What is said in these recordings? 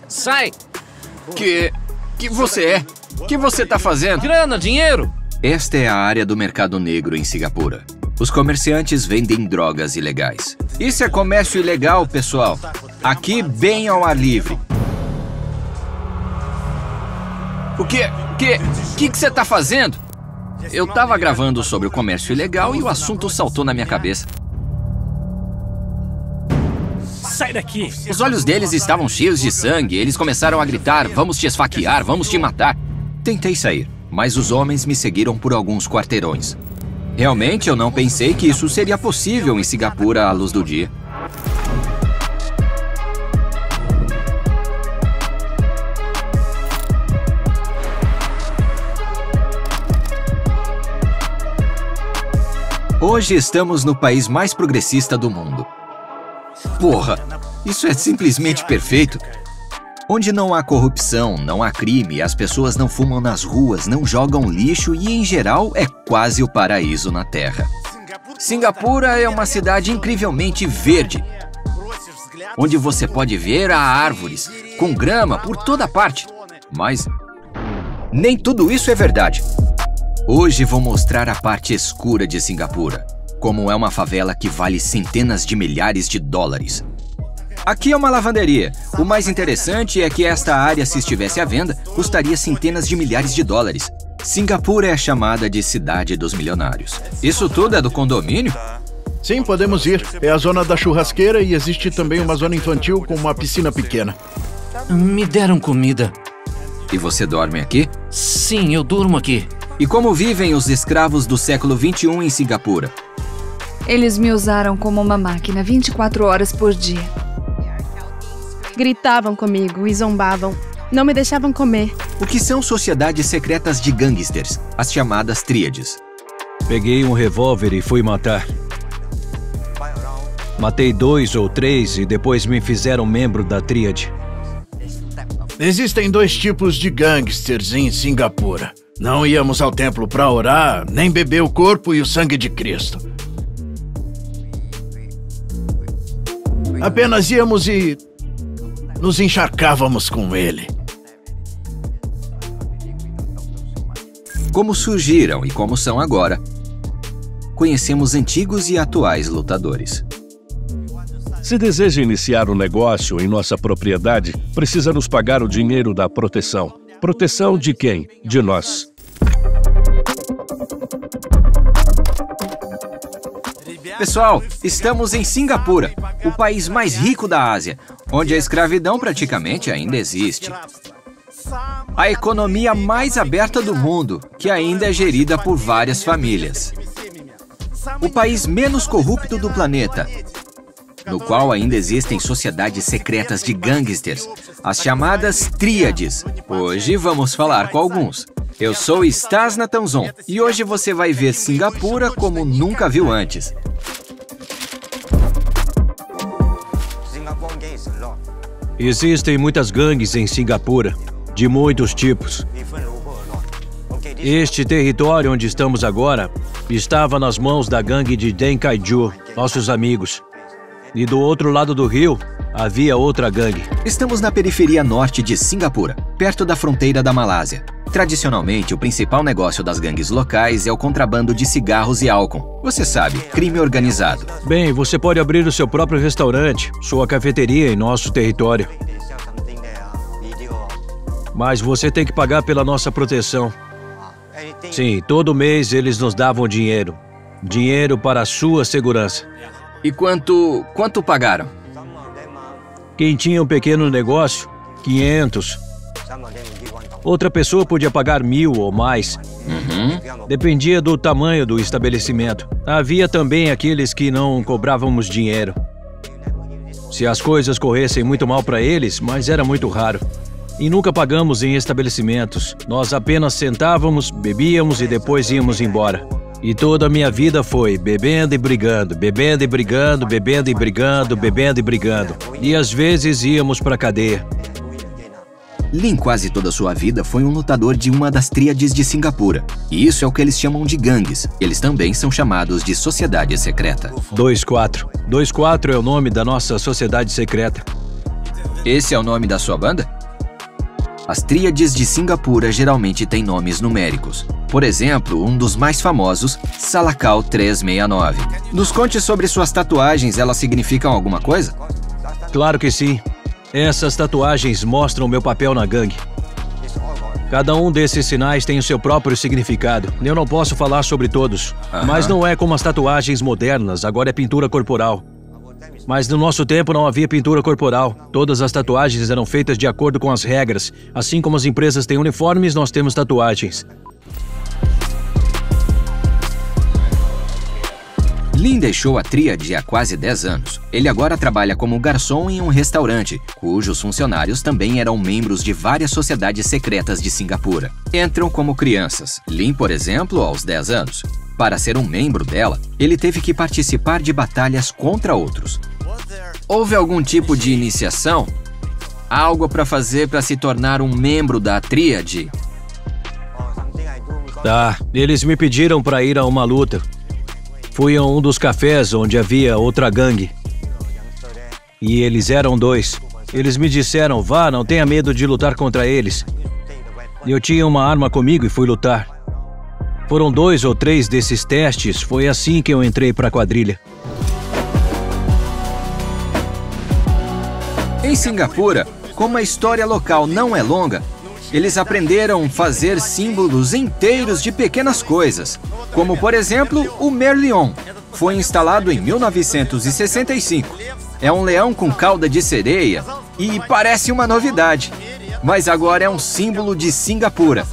Sai! Que você é? O que você tá fazendo? Grana, dinheiro! Esta é a área do mercado negro em Singapura. Os comerciantes vendem drogas ilegais. Isso é comércio ilegal, pessoal. Aqui, bem ao ar livre. O que você tá fazendo? Eu tava gravando sobre o comércio ilegal e o assunto saltou na minha cabeça. Sai daqui! Os olhos deles estavam cheios de sangue. Eles começaram a gritar: vamos te esfaquear, vamos te matar. Tentei sair, mas os homens me seguiram por alguns quarteirões. Realmente, eu não pensei que isso seria possível em Singapura à luz do dia. Hoje estamos no país mais progressista do mundo. Porra, isso é simplesmente perfeito. Onde não há corrupção, não há crime, as pessoas não fumam nas ruas, não jogam lixo e, em geral, é quase o paraíso na Terra. Singapura é uma cidade incrivelmente verde, onde você pode ver há árvores, com grama por toda parte. Mas nem tudo isso é verdade. Hoje vou mostrar a parte escura de Singapura, como é uma favela que vale centenas de milhares de dólares. Aqui é uma lavanderia. O mais interessante é que esta área, se estivesse à venda, custaria centenas de milhares de dólares. Singapura é chamada de cidade dos milionários. Isso tudo é do condomínio? Sim, podemos ir. É a zona da churrasqueira e existe também uma zona infantil com uma piscina pequena. Me deram comida. E você dorme aqui? Sim, eu durmo aqui. E como vivem os escravos do século XXI em Singapura? Eles me usaram como uma máquina 24 horas por dia. Gritavam comigo e zombavam. Não me deixavam comer. O que são sociedades secretas de gangsters, as chamadas tríades? Peguei um revólver e fui matar. Matei 2 ou 3 e depois me fizeram membro da tríade. Existem 2 tipos de gangsters em Singapura. Não íamos ao templo para orar, nem beber o corpo e o sangue de Cristo. Apenas íamos e nos encharcávamos com ele. Como surgiram e como são agora, conhecemos antigos e atuais lutadores. Se deseja iniciar um negócio em nossa propriedade, precisa nos pagar o dinheiro da proteção. Proteção de quem? De nós. Pessoal, estamos em Singapura, o país mais rico da Ásia, onde a escravidão praticamente ainda existe. A economia mais aberta do mundo, que ainda é gerida por várias famílias. O país menos corrupto do planeta, no qual ainda existem sociedades secretas de gangsters, as chamadas tríades. Hoje vamos falar com alguns. Eu sou Stas Natanzon e hoje você vai ver Singapura como nunca viu antes. Existem muitas gangues em Singapura, de muitos tipos. Este território onde estamos agora estava nas mãos da gangue de Deng Kaiju, nossos amigos. E do outro lado do rio, havia outra gangue. Estamos na periferia norte de Singapura, perto da fronteira da Malásia. Tradicionalmente, o principal negócio das gangues locais é o contrabando de cigarros e álcool. Você sabe, crime organizado. Bem, você pode abrir o seu próprio restaurante, sua cafeteria em nosso território. Mas você tem que pagar pela nossa proteção. Sim, todo mês eles nos davam dinheiro. Dinheiro para a sua segurança. E quanto pagaram? Quem tinha um pequeno negócio, 500. Outra pessoa podia pagar 1.000 ou mais. Dependia do tamanho do estabelecimento. Havia também aqueles que não cobrávamos dinheiro. Se as coisas corressem muito mal para eles, mas era muito raro. E nunca pagamos em estabelecimentos. Nós apenas sentávamos, bebíamos e depois íamos embora. E toda a minha vida foi bebendo e brigando, bebendo e brigando, bebendo e brigando, bebendo e brigando. E às vezes íamos para a cadeia. Lin quase toda a sua vida foi um lutador de uma das tríades de Singapura. E isso é o que eles chamam de gangues. Eles também são chamados de sociedade secreta. 24. 24 é o nome da nossa sociedade secreta. Esse é o nome da sua banda? As tríades de Singapura geralmente têm nomes numéricos. Por exemplo, um dos mais famosos, Salakau 369. Nos conte sobre suas tatuagens, elas significam alguma coisa? Claro que sim. Essas tatuagens mostram meu papel na gangue. Cada um desses sinais tem o seu próprio significado. Eu não posso falar sobre todos, mas não é como as tatuagens modernas, agora é pintura corporal. Mas no nosso tempo não havia pintura corporal. Todas as tatuagens eram feitas de acordo com as regras. Assim como as empresas têm uniformes, nós temos tatuagens. Lin deixou a tríade há quase 10 anos. Ele agora trabalha como garçom em um restaurante, cujos funcionários também eram membros de várias sociedades secretas de Singapura. Entram como crianças. Lin, por exemplo, aos 10 anos. Para ser um membro dela, ele teve que participar de batalhas contra outros. Houve algum tipo de iniciação? Algo para fazer para se tornar um membro da tríade? Tá, eles me pediram para ir a uma luta. Fui a um dos cafés onde havia outra gangue. E eles eram 2. Eles me disseram, vá, não tenha medo de lutar contra eles. Eu tinha uma arma comigo e fui lutar. Foram 2 ou 3 desses testes, foi assim que eu entrei para a quadrilha. Em Singapura, como a história local não é longa, eles aprenderam a fazer símbolos inteiros de pequenas coisas, como por exemplo o Merlion. Foi instalado em 1965. É um leão com cauda de sereia e parece uma novidade, mas agora é um símbolo de Singapura.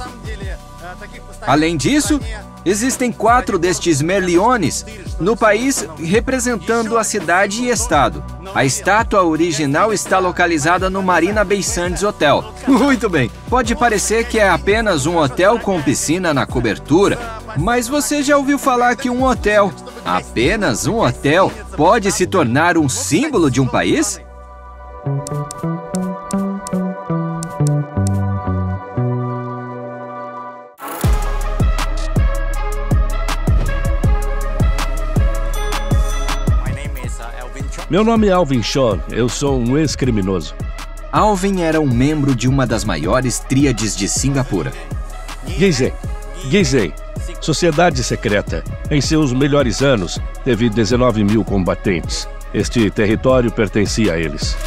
Além disso, existem 4 destes Merliones no país representando a cidade e estado. A estátua original está localizada no Marina Bay Sands Hotel. Muito bem, pode parecer que é apenas um hotel com piscina na cobertura, mas você já ouviu falar que um hotel, apenas um hotel, pode se tornar um símbolo de um país? Meu nome é Alvin Shaw, eu sou um ex-criminoso. Alvin era um membro de uma das maiores tríades de Singapura. Gizem, sociedade secreta. Em seus melhores anos, teve 19 mil combatentes. Este território pertencia a eles.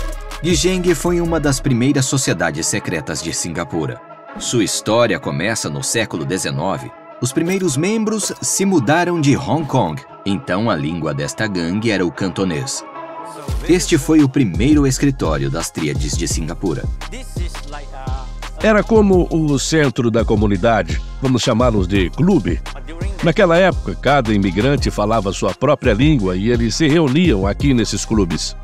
Gizeng foi uma das primeiras sociedades secretas de Singapura. Sua história começa no século XIX. Os primeiros membros se mudaram de Hong Kong, então a língua desta gangue era o cantonês. Este foi o primeiro escritório das tríades de Singapura. Era como o centro da comunidade, vamos chamá-los de clube. Naquela época, cada imigrante falava sua própria língua e eles se reuniam aqui nesses clubes.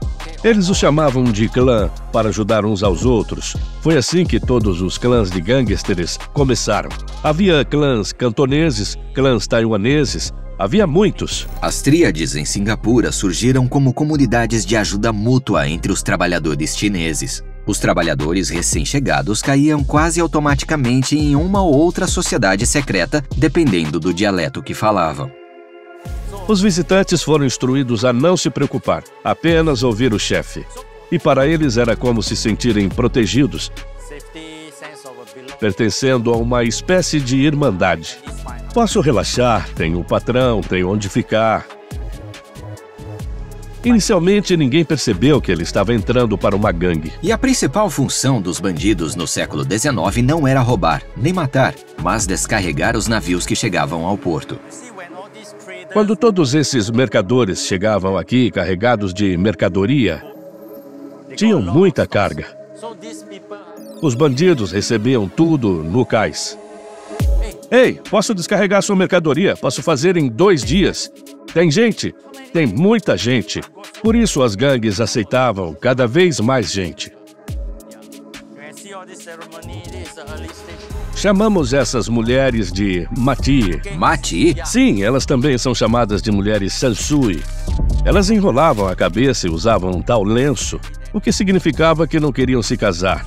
Eles os chamavam de clã para ajudar uns aos outros. Foi assim que todos os clãs de gangsters começaram. Havia clãs cantoneses, clãs taiwaneses, havia muitos. As tríades em Singapura surgiram como comunidades de ajuda mútua entre os trabalhadores chineses. Os trabalhadores recém-chegados caíam quase automaticamente em uma ou outra sociedade secreta, dependendo do dialeto que falavam. Os visitantes foram instruídos a não se preocupar, apenas ouvir o chefe. E para eles era como se sentirem protegidos, pertencendo a uma espécie de irmandade. Posso relaxar, tenho um patrão, tenho onde ficar. Inicialmente, ninguém percebeu que ele estava entrando para uma gangue. E a principal função dos bandidos no século XIX não era roubar, nem matar, mas descarregar os navios que chegavam ao porto. Quando todos esses mercadores chegavam aqui carregados de mercadoria, tinham muita carga. Os bandidos recebiam tudo no cais. Ei, posso descarregar sua mercadoria? Posso fazer em 2 dias. Tem gente? Tem muita gente. Por isso as gangues aceitavam cada vez mais gente. Chamamos essas mulheres de Mati. Mati? Sim, elas também são chamadas de mulheres Sansui. Elas enrolavam a cabeça e usavam um tal lenço, o que significava que não queriam se casar.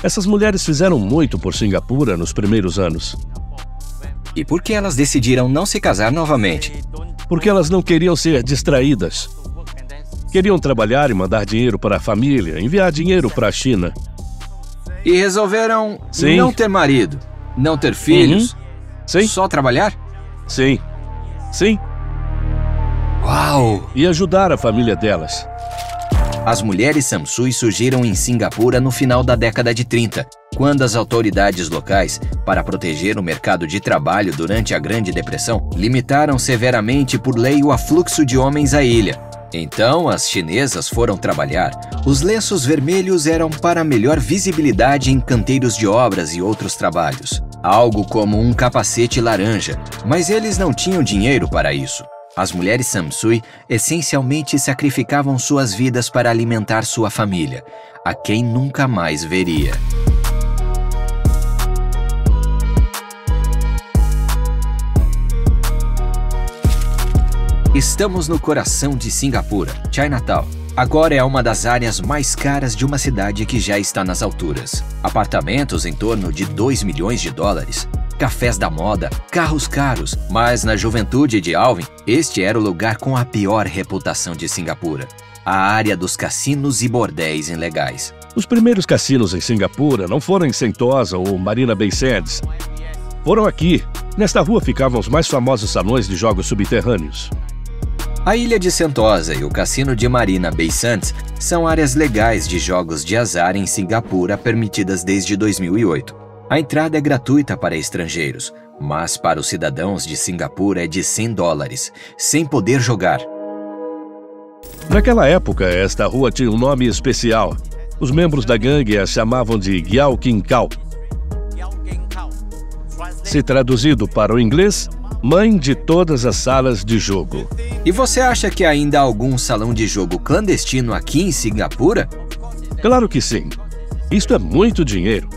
Essas mulheres fizeram muito por Singapura nos primeiros anos. E por que elas decidiram não se casar novamente? Porque elas não queriam ser distraídas. Queriam trabalhar e mandar dinheiro para a família, enviar dinheiro para a China. E resolveram Sim. não ter marido, não ter filhos, Sim, só trabalhar? sim, sim. Uau! E ajudar a família delas. As mulheres Samsui surgiram em Singapura no final da década de 30, quando as autoridades locais, para proteger o mercado de trabalho durante a Grande Depressão, limitaram severamente por lei o afluxo de homens à ilha. Então, as chinesas foram trabalhar. Os lenços vermelhos eram para melhor visibilidade em canteiros de obras e outros trabalhos. Algo como um capacete laranja, mas eles não tinham dinheiro para isso. As mulheres Samsui essencialmente sacrificavam suas vidas para alimentar sua família, a quem nunca mais veria. Estamos no coração de Singapura, Chinatown. Agora é uma das áreas mais caras de uma cidade que já está nas alturas. Apartamentos em torno de 2 milhões de dólares. Cafés da moda, carros caros, mas na juventude de Alvin, este era o lugar com a pior reputação de Singapura. A área dos cassinos e bordéis ilegais. Os primeiros cassinos em Singapura não foram em Sentosa ou Marina Bay Sands. Foram aqui. Nesta rua ficavam os mais famosos salões de jogos subterrâneos. A ilha de Sentosa e o cassino de Marina Bay Sands são áreas legais de jogos de azar em Singapura permitidas desde 2008. A entrada é gratuita para estrangeiros, mas para os cidadãos de Singapura é de 100 dólares, sem poder jogar. Naquela época, esta rua tinha um nome especial. Os membros da gangue a chamavam de Gyao King Kao. Se traduzido para o inglês, mãe de todas as salas de jogo. E você acha que ainda há algum salão de jogo clandestino aqui em Singapura? Claro que sim. Isto é muito dinheiro.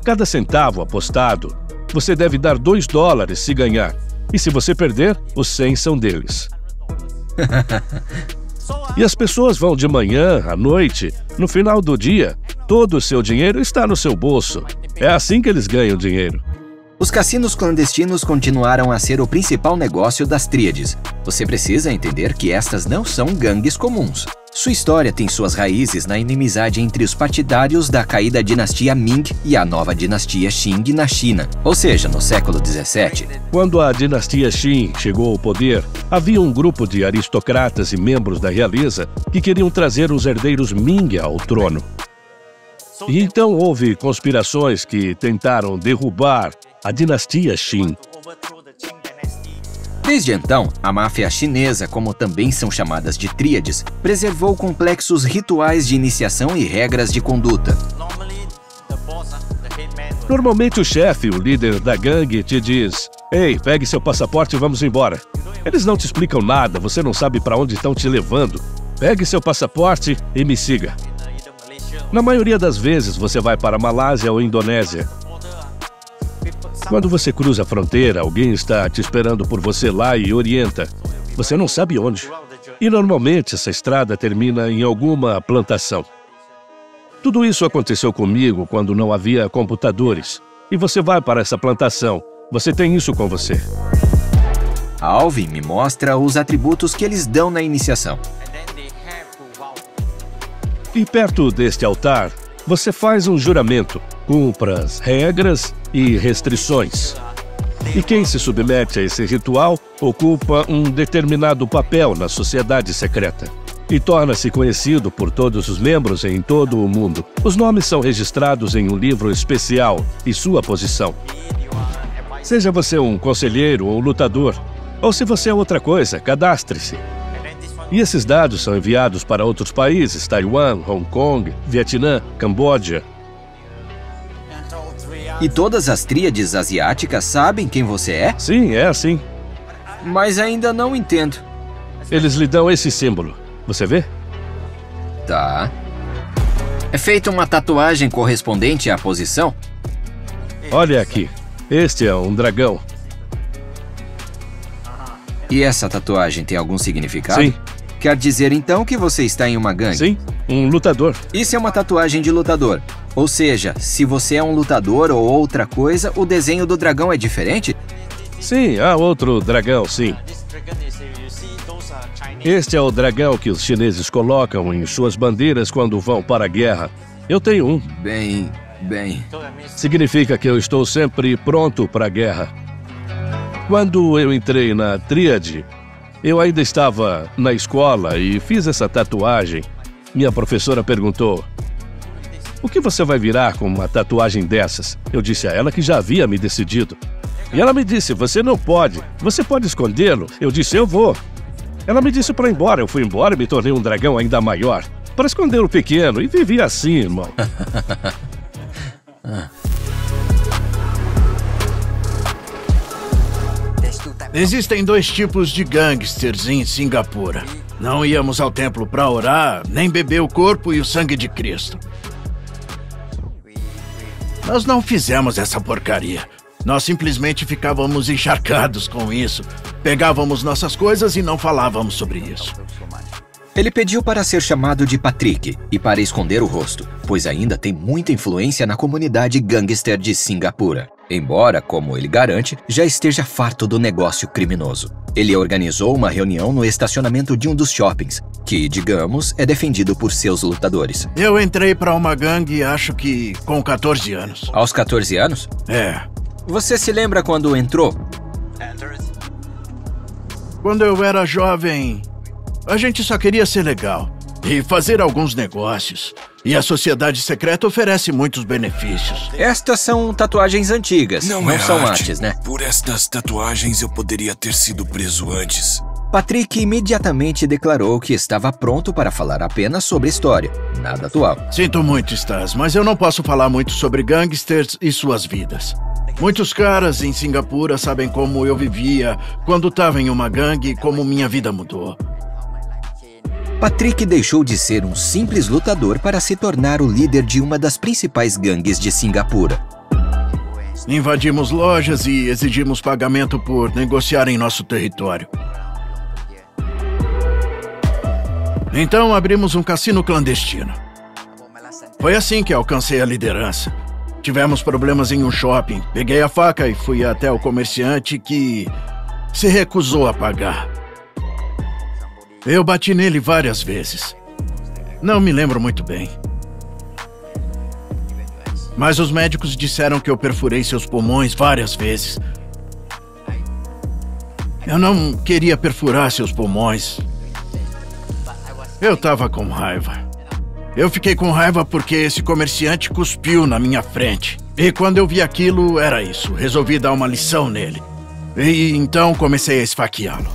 Cada centavo apostado, você deve dar 2 dólares se ganhar. E se você perder, os 100 são deles. E as pessoas vão de manhã, à noite, no final do dia, todo o seu dinheiro está no seu bolso. É assim que eles ganham dinheiro. Os cassinos clandestinos continuaram a ser o principal negócio das tríades. Você precisa entender que estas não são gangues comuns. Sua história tem suas raízes na inimizade entre os partidários da caída dinastia Ming e a nova dinastia Qing na China, ou seja, no século XVII. Quando a dinastia Qin chegou ao poder, havia um grupo de aristocratas e membros da realeza que queriam trazer os herdeiros Ming ao trono. E então houve conspirações que tentaram derrubar a dinastia Qin. Desde então, a máfia chinesa, como também são chamadas de tríades, preservou complexos rituais de iniciação e regras de conduta. Normalmente o chefe, o líder da gangue, te diz: "Ei, pegue seu passaporte e vamos embora." Eles não te explicam nada, você não sabe para onde estão te levando. Pegue seu passaporte e me siga. Na maioria das vezes, você vai para a Malásia ou Indonésia. Quando você cruza a fronteira, alguém está te esperando por você lá e orienta. Você não sabe onde. E normalmente essa estrada termina em alguma plantação. Tudo isso aconteceu comigo quando não havia computadores. E você vai para essa plantação. Você tem isso com você. Alvin me mostra os atributos que eles dão na iniciação. E perto deste altar, você faz um juramento, cumpra as regras e restrições. E quem se submete a esse ritual ocupa um determinado papel na sociedade secreta e torna-se conhecido por todos os membros em todo o mundo. Os nomes são registrados em um livro especial e sua posição. Seja você um conselheiro ou lutador, ou se você é outra coisa, cadastre-se. E esses dados são enviados para outros países: Taiwan, Hong Kong, Vietnã, Camboja. E todas as tríades asiáticas sabem quem você é? Sim, é assim. Mas ainda não entendo. Eles lhe dão esse símbolo. Você vê? Tá. É feita uma tatuagem correspondente à posição? Olha aqui. Este é um dragão. E essa tatuagem tem algum significado? Sim. Quer dizer então que você está em uma gangue? Sim, um lutador. Isso é uma tatuagem de lutador. Ou seja, se você é um lutador ou outra coisa, o desenho do dragão é diferente? Sim, há outro dragão, sim. Este é o dragão que os chineses colocam em suas bandeiras quando vão para a guerra. Eu tenho um. Bem... Significa que eu estou sempre pronto para a guerra. Quando eu entrei na Tríade, eu ainda estava na escola e fiz essa tatuagem. Minha professora perguntou: "O que você vai virar com uma tatuagem dessas?" Eu disse a ela que já havia me decidido. E ela me disse: "Você não pode. Você pode escondê-lo." Eu disse: "Eu vou." Ela me disse para ir embora. Eu fui embora e me tornei um dragão ainda maior, para esconder o pequeno, e vivi assim, irmão. Existem dois tipos de gangsters em Singapura. Não íamos ao templo para orar, nem beber o corpo e o sangue de Cristo. Nós não fizemos essa porcaria. Nós simplesmente ficávamos encharcados com isso. Pegávamos nossas coisas e não falávamos sobre isso. Ele pediu para ser chamado de Patrick e para esconder o rosto, pois ainda tem muita influência na comunidade gangster de Singapura. Embora, como ele garante, já esteja farto do negócio criminoso. Ele organizou uma reunião no estacionamento de um dos shoppings, que, digamos, é defendido por seus lutadores. Eu entrei para uma gangue, acho que com 14 anos. Aos 14 anos? É. Você se lembra quando entrou? Quando eu era jovem, a gente só queria ser legal e fazer alguns negócios. E a sociedade secreta oferece muitos benefícios. Estas são tatuagens antigas, não são artes, né? Por estas tatuagens eu poderia ter sido preso antes. Patrick imediatamente declarou que estava pronto para falar apenas sobre história, nada atual. Sinto muito, Stas, mas eu não posso falar muito sobre gangsters e suas vidas. Muitos caras em Singapura sabem como eu vivia quando estava em uma gangue e como minha vida mudou. Patrick deixou de ser um simples lutador para se tornar o líder de uma das principais gangues de Singapura. Invadimos lojas e exigimos pagamento por negociar em nosso território. Então abrimos um cassino clandestino. Foi assim que alcancei a liderança. Tivemos problemas em um shopping. Peguei a faca e fui até o comerciante que se recusou a pagar. Eu bati nele várias vezes. Não me lembro muito bem. Mas os médicos disseram que eu perfurei seus pulmões várias vezes. Eu não queria perfurar seus pulmões. Eu tava com raiva. Eu fiquei com raiva porque esse comerciante cuspiu na minha frente. E quando eu vi aquilo, era isso. Resolvi dar uma lição nele. E então comecei a esfaqueá-lo.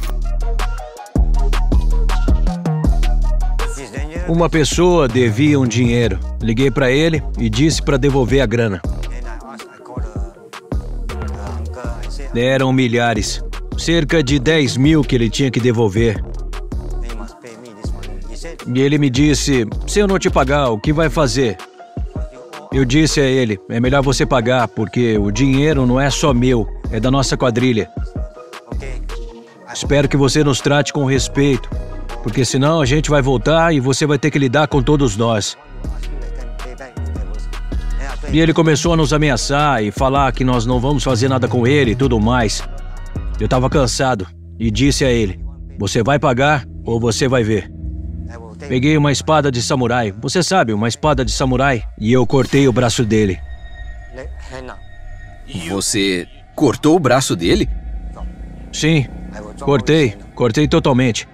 Uma pessoa devia um dinheiro. Liguei para ele e disse para devolver a grana. Eram milhares. Cerca de 10 mil que ele tinha que devolver. E ele me disse: "Se eu não te pagar, o que vai fazer?" Eu disse a ele: "É melhor você pagar, porque o dinheiro não é só meu, é da nossa quadrilha. Espero que você nos trate com respeito, porque senão a gente vai voltar e você vai ter que lidar com todos nós." E ele começou a nos ameaçar e falar que nós não vamos fazer nada com ele e tudo mais. Eu estava cansado e disse a ele: "Você vai pagar ou você vai ver." Peguei uma espada de samurai, você sabe, uma espada de samurai, e eu cortei o braço dele. Você cortou o braço dele? Sim, cortei totalmente.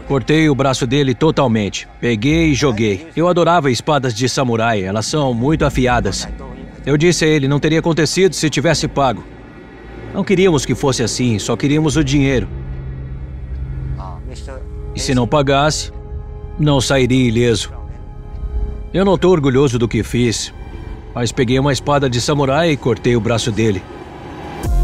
Cortei o braço dele totalmente. Peguei e joguei. Eu adorava espadas de samurai, elas são muito afiadas. Eu disse a ele, não teria acontecido se tivesse pago. Não queríamos que fosse assim, só queríamos o dinheiro. E se não pagasse, não sairia ileso. Eu não estou orgulhoso do que fiz, mas peguei uma espada de samurai e cortei o braço dele.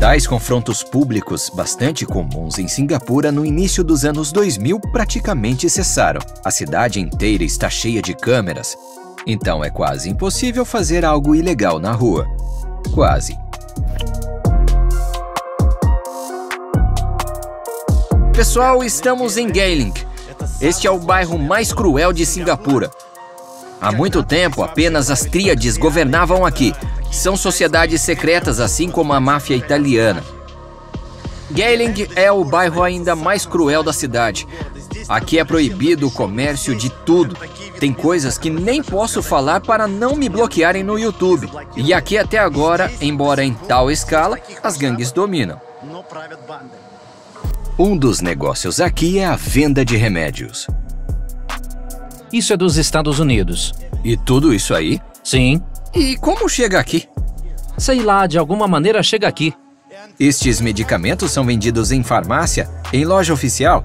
Tais confrontos públicos, bastante comuns em Singapura no início dos anos 2000, praticamente cessaram. A cidade inteira está cheia de câmeras, então é quase impossível fazer algo ilegal na rua. Quase. Pessoal, estamos em Geylang. Este é o bairro mais cruel de Singapura. Há muito tempo, apenas as tríades governavam aqui. São sociedades secretas, assim como a máfia italiana. Geylang é o bairro ainda mais cruel da cidade. Aqui é proibido o comércio de tudo. Tem coisas que nem posso falar para não me bloquearem no YouTube. E aqui até agora, embora em tal escala, as gangues dominam. Um dos negócios aqui é a venda de remédios. Isso é dos Estados Unidos. E tudo isso aí? Sim. E como chega aqui? Sei lá, de alguma maneira chega aqui. Estes medicamentos são vendidos em farmácia, em loja oficial?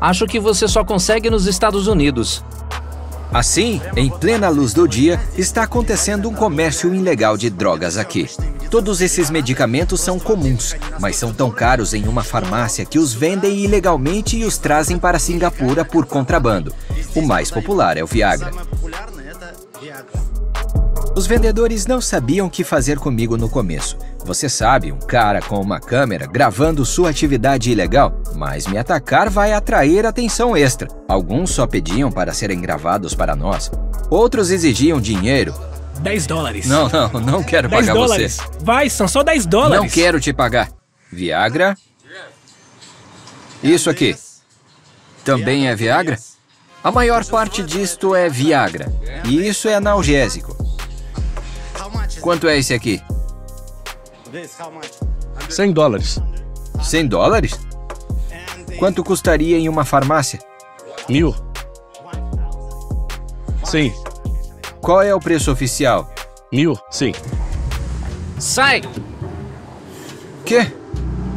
Acho que você só consegue nos Estados Unidos. Assim, em plena luz do dia, está acontecendo um comércio ilegal de drogas aqui. Todos esses medicamentos são comuns, mas são tão caros em uma farmácia que os vendem ilegalmente e os trazem para Singapura por contrabando. O mais popular é o Viagra. Os vendedores não sabiam o que fazer comigo no começo. Você sabe, um cara com uma câmera gravando sua atividade ilegal, mas me atacar vai atrair atenção extra. Alguns só pediam para serem gravados para nós. Outros exigiam dinheiro. $10. Não quero pagar você. Vai, são só $10. Não quero te pagar. Viagra? Isso aqui. Também é Viagra? A maior parte disto é Viagra. E isso é analgésico. Quanto é esse aqui? $100. $100? Quanto custaria em uma farmácia? 1.000. Sim. Qual é o preço oficial? 1.000, sim. Sai! Quê?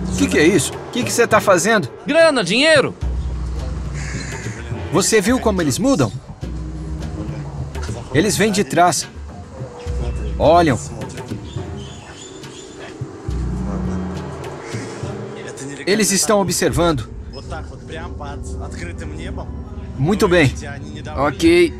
O que é isso? O que você tá fazendo? Grana, dinheiro! Você viu como eles mudam? Eles vêm de trás. Olham. Eles estão observando. Muito bem. Ok.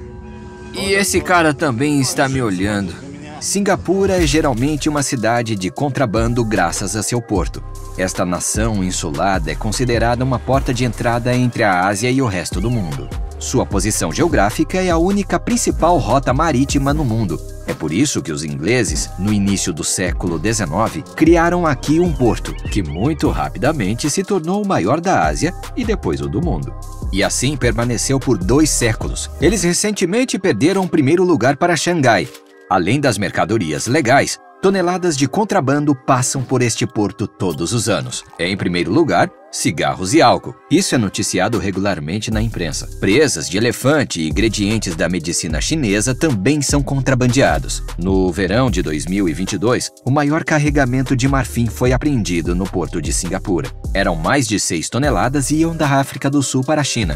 E esse cara também está me olhando. Singapura é geralmente uma cidade de contrabando graças a seu porto. Esta nação insulada é considerada uma porta de entrada entre a Ásia e o resto do mundo. Sua posição geográfica é a única principal rota marítima no mundo. É por isso que os ingleses, no início do século XIX, criaram aqui um porto, que muito rapidamente se tornou o maior da Ásia e depois o do mundo. E assim permaneceu por 2 séculos. Eles recentemente perderam o primeiro lugar para Xangai. Além das mercadorias legais, toneladas de contrabando passam por este porto todos os anos. Em primeiro lugar, cigarros e álcool. Isso é noticiado regularmente na imprensa. Presas de elefante e ingredientes da medicina chinesa também são contrabandeados. No verão de 2022, o maior carregamento de marfim foi apreendido no porto de Singapura. Eram mais de 6 toneladas e iam da África do Sul para a China.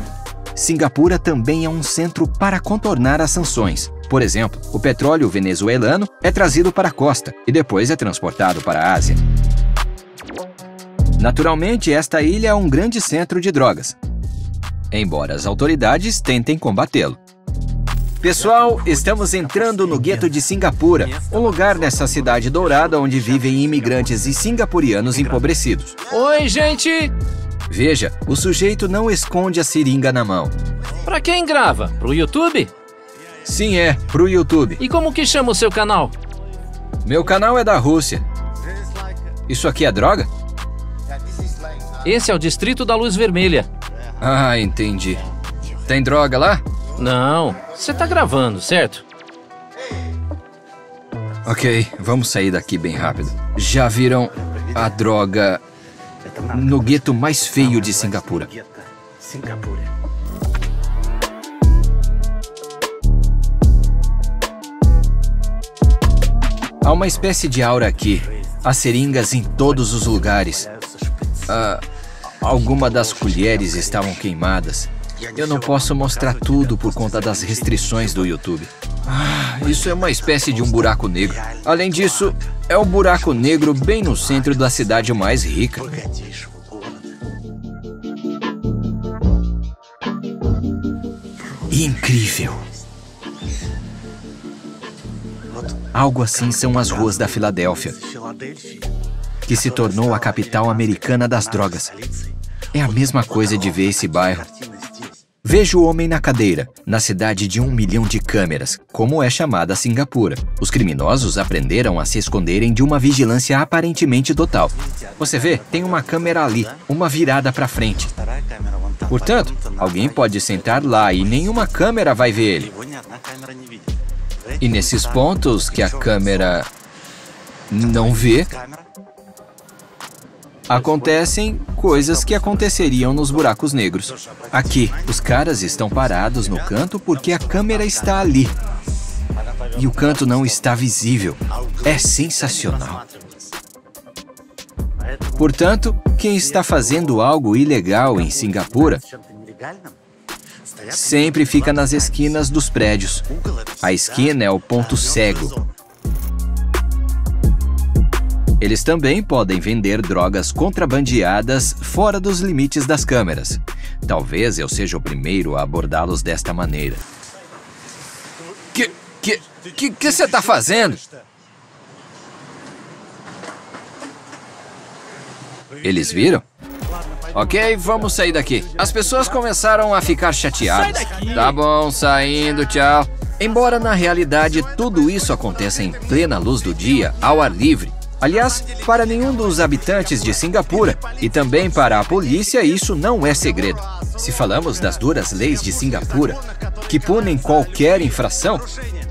Singapura também é um centro para contornar as sanções. Por exemplo, o petróleo venezuelano é trazido para a costa e depois é transportado para a Ásia. Naturalmente, esta ilha é um grande centro de drogas, embora as autoridades tentem combatê-lo. Pessoal, estamos entrando no gueto de Singapura, um lugar nessa cidade dourada onde vivem imigrantes e singapurianos empobrecidos. Oi, gente! Veja, o sujeito não esconde a seringa na mão. Pra quem grava? Pro YouTube? Sim, é, pro YouTube. E como que chama o seu canal? Meu canal é da Rússia. Isso aqui é droga? Esse é o Distrito da Luz Vermelha. Ah, entendi. Tem droga lá? Não, você tá gravando, certo? Ok, vamos sair daqui bem rápido. Já viram a droga no gueto mais feio de Singapura? Há uma espécie de aura aqui. Há seringas em todos os lugares. Algumas das colheres estavam queimadas. Eu não posso mostrar tudo por conta das restrições do YouTube. Isso é uma espécie de um buraco negro. Além disso, é um buraco negro bem no centro da cidade mais rica. Incrível! Algo assim são as ruas da Filadélfia, que se tornou a capital americana das drogas. É a mesma coisa de ver esse bairro. Veja o homem na cadeira, na cidade de 1 milhão de câmeras, como é chamada Singapura. Os criminosos aprenderam a se esconderem de uma vigilância aparentemente total. Você vê, tem uma câmera ali, uma virada para frente. Portanto, alguém pode sentar lá e nenhuma câmera vai ver ele. E nesses pontos que a câmera não vê, acontecem coisas que aconteceriam nos buracos negros. Aqui, os caras estão parados no canto porque a câmera está ali. E o canto não está visível. É sensacional. Portanto, quem está fazendo algo ilegal em Singapura sempre fica nas esquinas dos prédios. A esquina é o ponto cego. Eles também podem vender drogas contrabandeadas fora dos limites das câmeras. Talvez eu seja o primeiro a abordá-los desta maneira. Que você está fazendo? Eles viram? Ok, vamos sair daqui. As pessoas começaram a ficar chateadas. Tá bom, saindo, tchau. Embora na realidade tudo isso aconteça em plena luz do dia, ao ar livre. Aliás, para nenhum dos habitantes de Singapura e também para a polícia, isso não é segredo. Se falamos das duras leis de Singapura, que punem qualquer infração,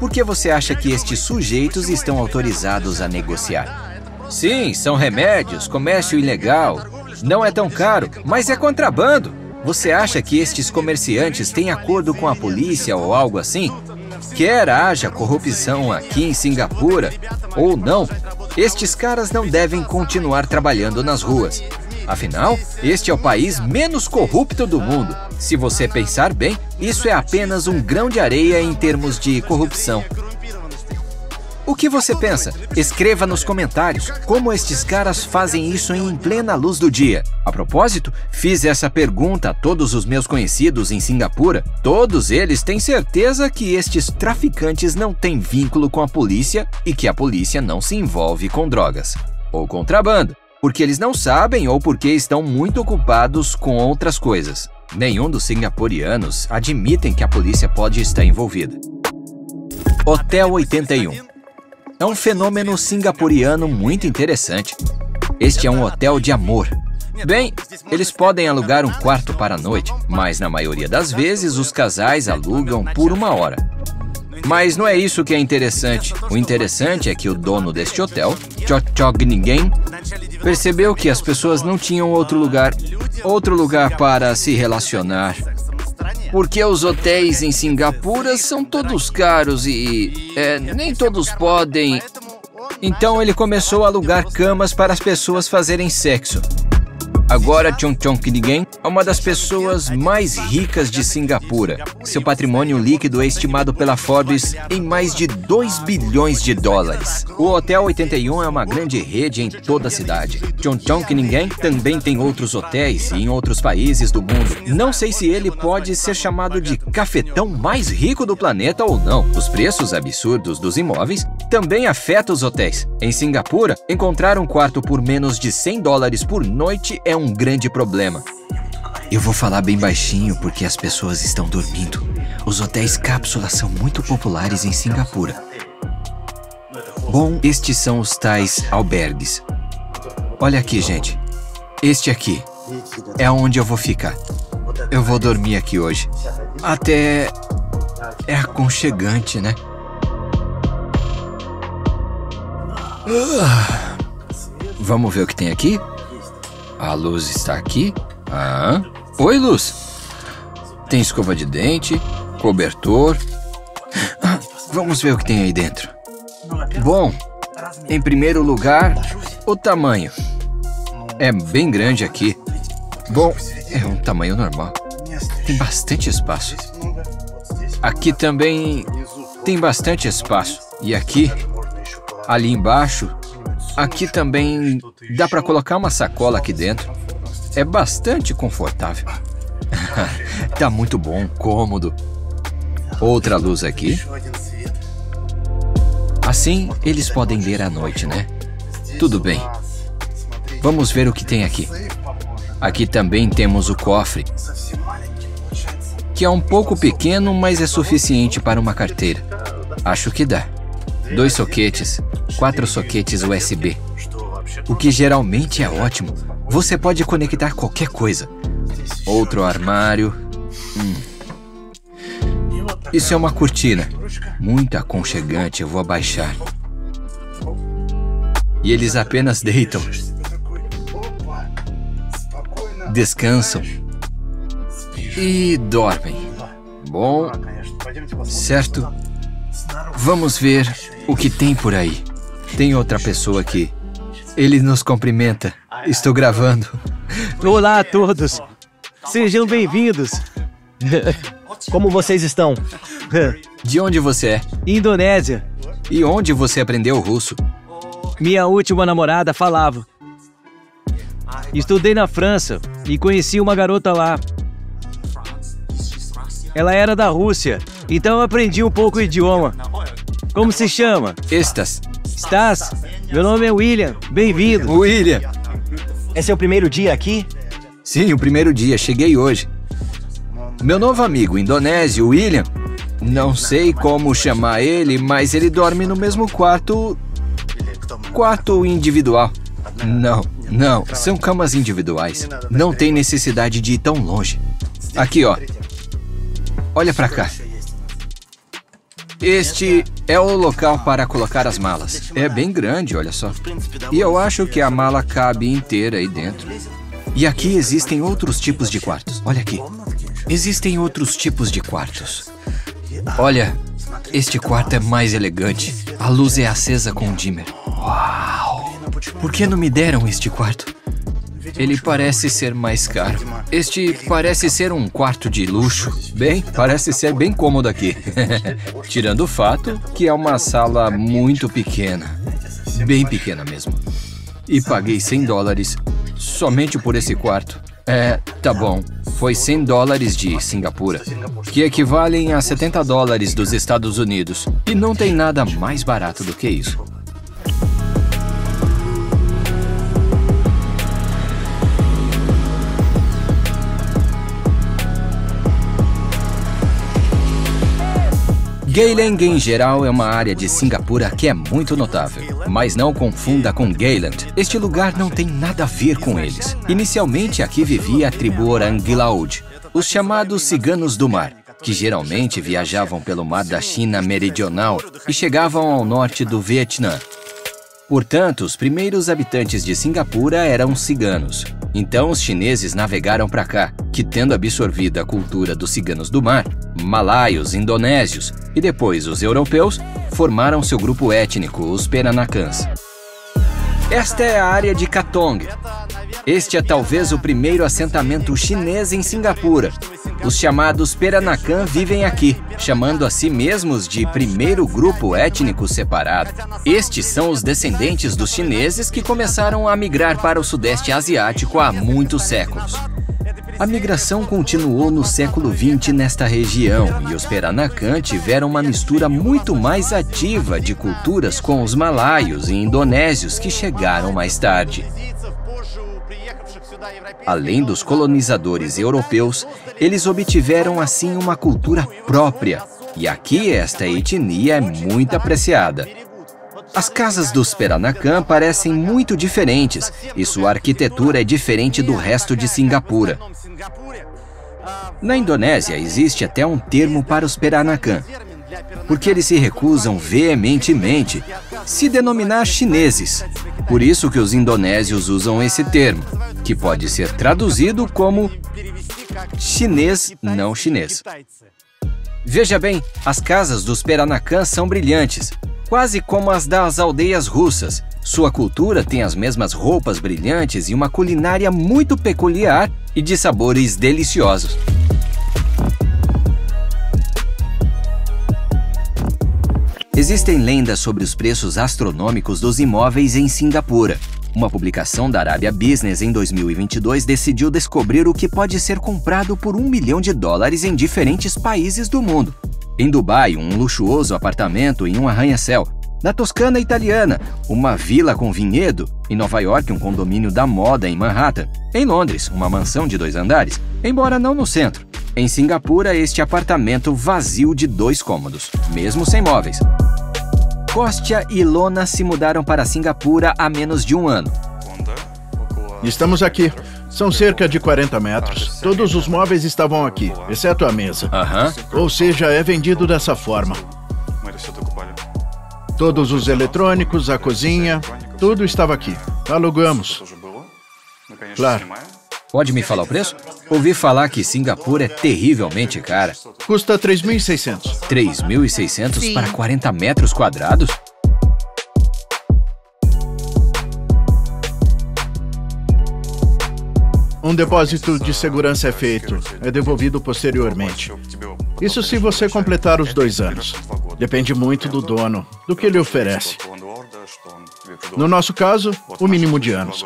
por que você acha que estes sujeitos estão autorizados a negociar? Sim, são remédios, comércio ilegal. Não é tão caro, mas é contrabando. Você acha que estes comerciantes têm acordo com a polícia ou algo assim? Quer haja corrupção aqui em Singapura ou não, estes caras não devem continuar trabalhando nas ruas. Afinal, este é o país menos corrupto do mundo. Se você pensar bem, isso é apenas um grão de areia em termos de corrupção. O que você pensa? Escreva nos comentários como estes caras fazem isso em plena luz do dia. A propósito, fiz essa pergunta a todos os meus conhecidos em Singapura. Todos eles têm certeza que estes traficantes não têm vínculo com a polícia e que a polícia não se envolve com drogas ou contrabando, porque eles não sabem ou porque estão muito ocupados com outras coisas. Nenhum dos singapurianos admitem que a polícia pode estar envolvida. Hotel 81. É um fenômeno singapuriano muito interessante. Este é um hotel de amor. Bem, eles podem alugar um quarto para a noite, mas na maioria das vezes os casais alugam por 1 hora. Mas não é isso que é interessante. O interessante é que o dono deste hotel, Chog Ninguém, percebeu que as pessoas não tinham outro lugar para se relacionar. Porque os hotéis em Singapura são todos caros e nem todos podem. Então ele começou a alugar camas para as pessoas fazerem sexo. Agora, Chong Ninguém é uma das pessoas mais ricas de Singapura. Seu patrimônio líquido é estimado pela Forbes em mais de 2 bilhões de dólares. O Hotel 81 é uma grande rede em toda a cidade. Chong Ninguém também tem outros hotéis em outros países do mundo. Não sei se ele pode ser chamado de cafetão mais rico do planeta ou não. Os preços absurdos dos imóveis também afetam os hotéis. Em Singapura, encontrar um quarto por menos de 100 dólares por noite é um grande problema. Eu vou falar bem baixinho porque as pessoas estão dormindo. Os hotéis cápsula são muito populares em Singapura. Bom, estes são os tais albergues. Olha aqui, gente. Este aqui é onde eu vou ficar. Eu vou dormir aqui hoje. Até é aconchegante, né? Vamos ver o que tem aqui? A luz está aqui. Oi, luz. Tem escova de dente, cobertor. Vamos ver o que tem aí dentro. Bom, em primeiro lugar, o tamanho. É bem grande aqui. Bom, é um tamanho normal. Tem bastante espaço. Aqui também tem bastante espaço. E aqui, ali embaixo, aqui também dá para colocar uma sacola aqui dentro. É bastante confortável. Tá muito bom, cômodo. Outra luz aqui. Assim, eles podem ler à noite, né? Tudo bem. Vamos ver o que tem aqui. Aqui também temos o cofre, que é um pouco pequeno, mas é suficiente para uma carteira. Acho que dá. 2 soquetes, 4 soquetes USB. O que geralmente é ótimo. Você pode conectar qualquer coisa. Outro armário. Isso é uma cortina. Muito aconchegante, eu vou abaixar. E eles apenas deitam. Descansam. E dormem. Bom, certo. Vamos ver o que tem por aí. Tem outra pessoa aqui. Ele nos cumprimenta. Estou gravando. Olá a todos. Sejam bem-vindos. Como vocês estão? De onde você é? Indonésia. E onde você aprendeu russo? Minha última namorada falava. Estudei na França e conheci uma garota lá. Ela era da Rússia, então eu aprendi um pouco o idioma. Como se chama? Estas. Stas? Meu nome é William. Bem-vindo. William. É seu primeiro dia aqui? Sim, o primeiro dia. Cheguei hoje. Meu novo amigo indonésio, William. Não sei como chamar ele, mas ele dorme no mesmo quarto... Quarto individual. Não. São camas individuais. Não tem necessidade de ir tão longe. Aqui, ó. Olha pra cá. Este é o local para colocar as malas. É bem grande, olha só. E eu acho que a mala cabe inteira aí dentro. E aqui existem outros tipos de quartos. Olha aqui. Existem outros tipos de quartos. Olha, este quarto é mais elegante. A luz é acesa com dimmer. Uau! Por que não me deram este quarto? Ele parece ser mais caro. Este parece ser um quarto de luxo. Bem, parece ser bem cômodo aqui. Tirando o fato que é uma sala muito pequena. Bem pequena mesmo. E paguei $100 somente por esse quarto. Tá bom. Foi $100 de Singapura, que equivalem a $70 dos Estados Unidos. E não tem nada mais barato do que isso. Geylang, em geral, é uma área de Singapura que é muito notável. Mas não confunda com Geyland. Este lugar não tem nada a ver com eles. Inicialmente, aqui vivia a tribo Orang Gilaud, os chamados ciganos do mar, que geralmente viajavam pelo mar da China meridional e chegavam ao norte do Vietnã. Portanto, os primeiros habitantes de Singapura eram ciganos. Então, os chineses navegaram para cá, que tendo absorvido a cultura dos ciganos do mar, malaios, indonésios e depois os europeus, formaram seu grupo étnico, os Peranakans. Esta é a área de Katong. Este é talvez o primeiro assentamento chinês em Singapura. Os chamados Peranakan vivem aqui, chamando a si mesmos de primeiro grupo étnico separado. Estes são os descendentes dos chineses que começaram a migrar para o Sudeste Asiático há muitos séculos. A migração continuou no século XX nesta região e os Peranakan tiveram uma mistura muito mais ativa de culturas com os malaios e indonésios que chegaram mais tarde. Além dos colonizadores europeus, eles obtiveram assim uma cultura própria, e aqui esta etnia é muito apreciada. As casas dos Peranakan parecem muito diferentes e sua arquitetura é diferente do resto de Singapura. Na Indonésia existe até um termo para os Peranakan, porque eles se recusam veementemente se denominar chineses. Por isso que os indonésios usam esse termo, que pode ser traduzido como chinês não chinês. Veja bem, as casas dos Peranakan são brilhantes, quase como as das aldeias russas. Sua cultura tem as mesmas roupas brilhantes e uma culinária muito peculiar e de sabores deliciosos. Existem lendas sobre os preços astronômicos dos imóveis em Singapura. Uma publicação da Arabia Business em 2022 decidiu descobrir o que pode ser comprado por $1 milhão em diferentes países do mundo. Em Dubai, um luxuoso apartamento em um arranha-céu. Na Toscana italiana, uma vila com vinhedo. Em Nova York, um condomínio da moda em Manhattan. Em Londres, uma mansão de 2 andares, embora não no centro. Em Singapura, este apartamento vazio de 2 cômodos, mesmo sem móveis. Kostya e Lona se mudaram para Singapura há menos de 1 ano. Estamos aqui. São cerca de 40 metros. Todos os móveis estavam aqui, exceto a mesa. Ou seja, é vendido dessa forma. Todos os eletrônicos, a cozinha, tudo estava aqui. Alugamos. Claro. Pode me falar o preço? Ouvi falar que Singapura é terrivelmente cara. Custa 3.600. 3.600 para 40 metros quadrados? Um depósito de segurança é feito. É devolvido posteriormente. Isso se você completar os 2 anos. Depende muito do dono, do que ele oferece. No nosso caso, o mínimo de anos.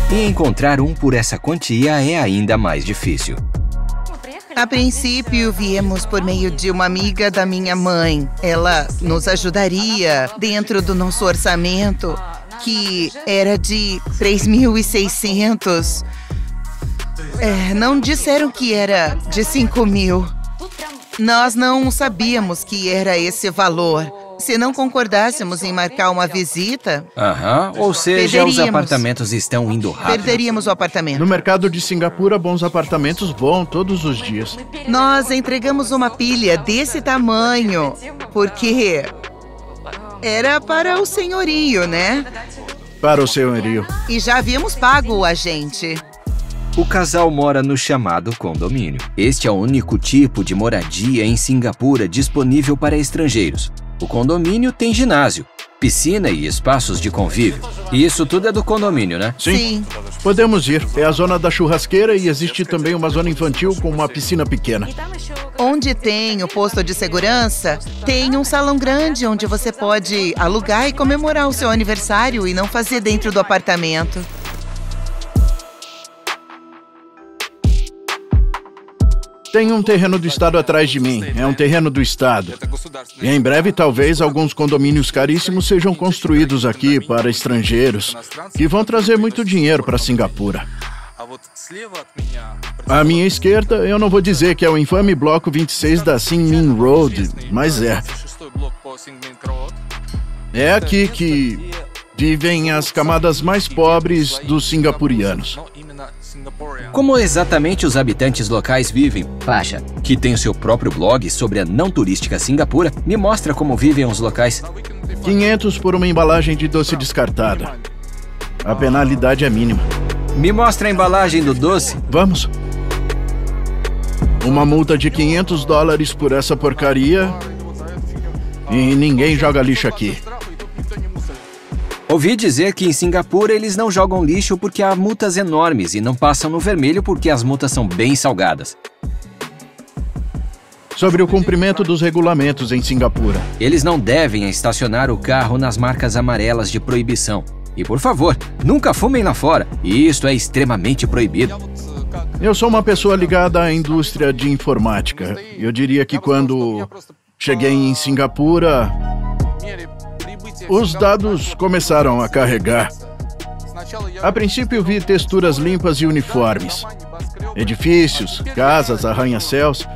E encontrar um por essa quantia é ainda mais difícil. A princípio, viemos por meio de uma amiga da minha mãe. Ela nos ajudaria dentro do nosso orçamento, que era de 3.600. Não disseram que era de 5.000. Nós não sabíamos que era esse valor. Se não concordássemos em marcar uma visita... Ou seja, os apartamentos estão indo rápido. Perderíamos o apartamento. No mercado de Singapura, bons apartamentos voam todos os dias. Nós entregamos uma pilha desse tamanho, porque era para o senhorio, né? Para o senhorio. E já havíamos pago o agente. O casal mora no chamado condomínio. Este é o único tipo de moradia em Singapura disponível para estrangeiros. O condomínio tem ginásio, piscina e espaços de convívio. E isso tudo é do condomínio, né? Sim. Podemos ir. É a zona da churrasqueira e existe também uma zona infantil com uma piscina pequena. Onde tem o posto de segurança, tem um salão grande onde você pode alugar e comemorar o seu aniversário e não fazer dentro do apartamento. Tem um terreno do estado atrás de mim. É um terreno do estado. E em breve, talvez, alguns condomínios caríssimos sejam construídos aqui para estrangeiros, que vão trazer muito dinheiro para Singapura. À minha esquerda, eu não vou dizer que é o infame Bloco 26 da Sin Ming Road, mas é. É aqui que vivem as camadas mais pobres dos singapurianos. Como exatamente os habitantes locais vivem? Pasha, que tem o seu próprio blog sobre a não turística Singapura, me mostra como vivem os locais. 500 por uma embalagem de doce descartada. A penalidade é mínima. Me mostra a embalagem do doce. Vamos. Uma multa de $500 por essa porcaria e ninguém joga lixo aqui. Ouvi dizer que em Singapura eles não jogam lixo porque há multas enormes e não passam no vermelho porque as multas são bem salgadas. Sobre o cumprimento dos regulamentos em Singapura. Eles não devem estacionar o carro nas marcas amarelas de proibição. E por favor, nunca fumem lá fora. E isto é extremamente proibido. Eu sou uma pessoa ligada à indústria de informática. Eu diria que quando cheguei em Singapura, os dados começaram a carregar. A princípio vi texturas limpas e uniformes. Edifícios, casas, arranha-céus.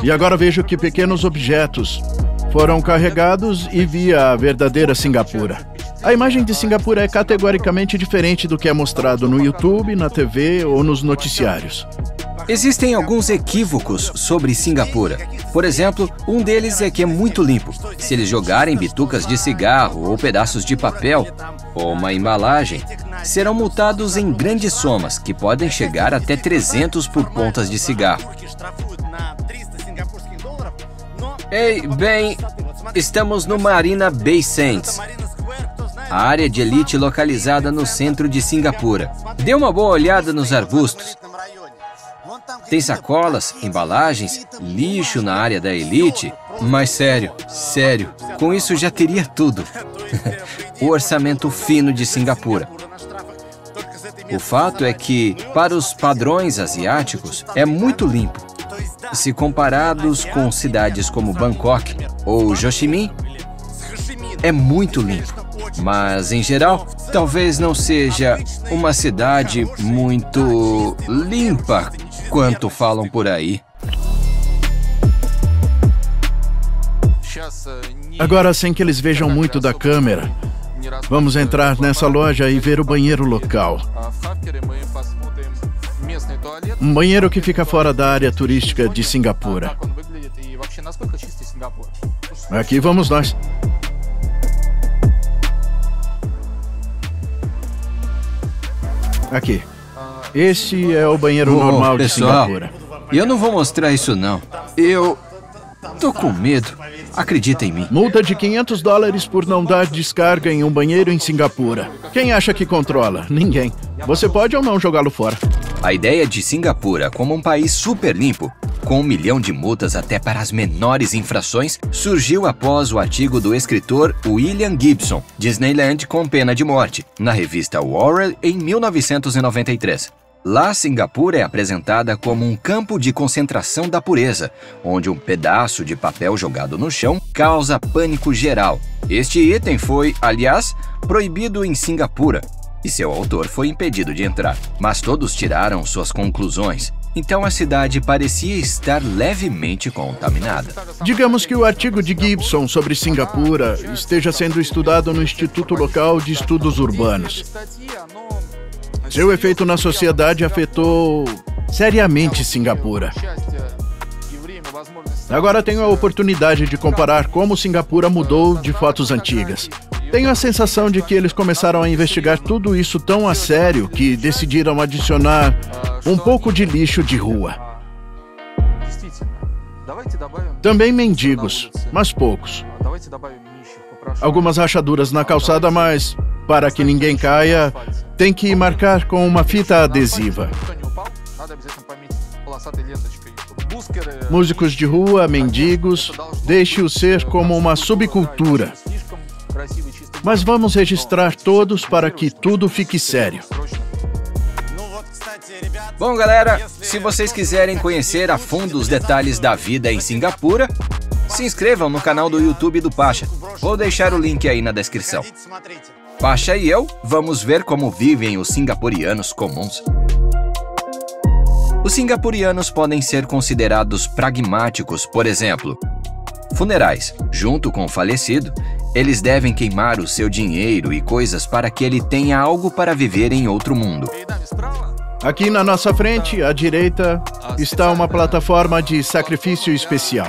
E agora vejo que pequenos objetos foram carregados e vi a verdadeira Singapura. A imagem de Singapura é categoricamente diferente do que é mostrado no YouTube, na TV ou nos noticiários. Existem alguns equívocos sobre Singapura. Por exemplo, um deles é que é muito limpo. Se eles jogarem bitucas de cigarro ou pedaços de papel ou uma embalagem, serão multados em grandes somas, que podem chegar até 300 por pontas de cigarro. Ei, bem, estamos no Marina Bay Sands, a área de elite localizada no centro de Singapura. Dê uma boa olhada nos arbustos. Tem sacolas, embalagens, lixo na área da elite. Mas sério, com isso já teria tudo. O orçamento fino de Singapura. O fato é que, para os padrões asiáticos, é muito limpo. Se comparados com cidades como Bangkok ou Ho Chi Minh, é muito limpo. Mas, em geral, talvez não seja uma cidade muito limpa quanto falam por aí. Agora, sem que eles vejam muito da câmera, vamos entrar nessa loja e ver o banheiro local. Um banheiro que fica fora da área turística de Singapura. Aqui vamos nós. Aqui. Esse é o banheiro normal de Singapura. Eu não vou mostrar isso não. Eu tô com medo. Acredita em mim. Multa de $500 por não dar descarga em um banheiro em Singapura. Quem acha que controla? Ninguém. Você pode ou não jogá-lo fora. A ideia de Singapura como um país super limpo, com 1 milhão de multas até para as menores infrações, surgiu após o artigo do escritor William Gibson, Disneyland com pena de morte, na revista World em 1993. Lá, Singapura é apresentada como um campo de concentração da pureza, onde um pedaço de papel jogado no chão causa pânico geral. Este item foi, aliás, proibido em Singapura, e seu autor foi impedido de entrar. Mas todos tiraram suas conclusões. Então a cidade parecia estar levemente contaminada. Digamos que o artigo de Gibson sobre Singapura esteja sendo estudado no Instituto Local de Estudos Urbanos. Seu efeito na sociedade afetou seriamente Singapura. Agora tenho a oportunidade de comparar como Singapura mudou de fotos antigas. Tenho a sensação de que eles começaram a investigar tudo isso tão a sério que decidiram adicionar um pouco de lixo de rua. Também mendigos, mas poucos. Algumas rachaduras na calçada, mas para que ninguém caia, tem que marcar com uma fita adesiva. Músicos de rua, mendigos, deixe-o ser como uma subcultura. Mas vamos registrar todos para que tudo fique sério. Bom, galera, se vocês quiserem conhecer a fundo os detalhes da vida em Singapura, se inscrevam no canal do YouTube do Pacha. Vou deixar o link aí na descrição. Pacha e eu vamos ver como vivem os singapurianos comuns. Os singapurianos podem ser considerados pragmáticos, por exemplo, funerais. Junto com o falecido, eles devem queimar o seu dinheiro e coisas para que ele tenha algo para viver em outro mundo. Aqui na nossa frente, à direita, está uma plataforma de sacrifício especial.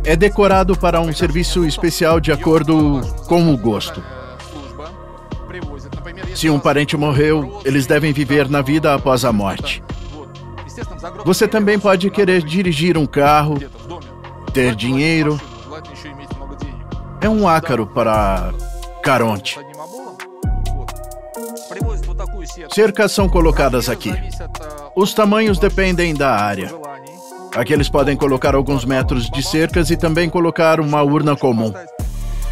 É decorado para um serviço especial de acordo com o gosto. Se um parente morreu, eles devem viver na vida após a morte. Você também pode querer dirigir um carro, ter dinheiro. É um ácaro para Caronte. Cercas são colocadas aqui. Os tamanhos dependem da área. Aqui eles podem colocar alguns metros de cercas e também colocar uma urna comum.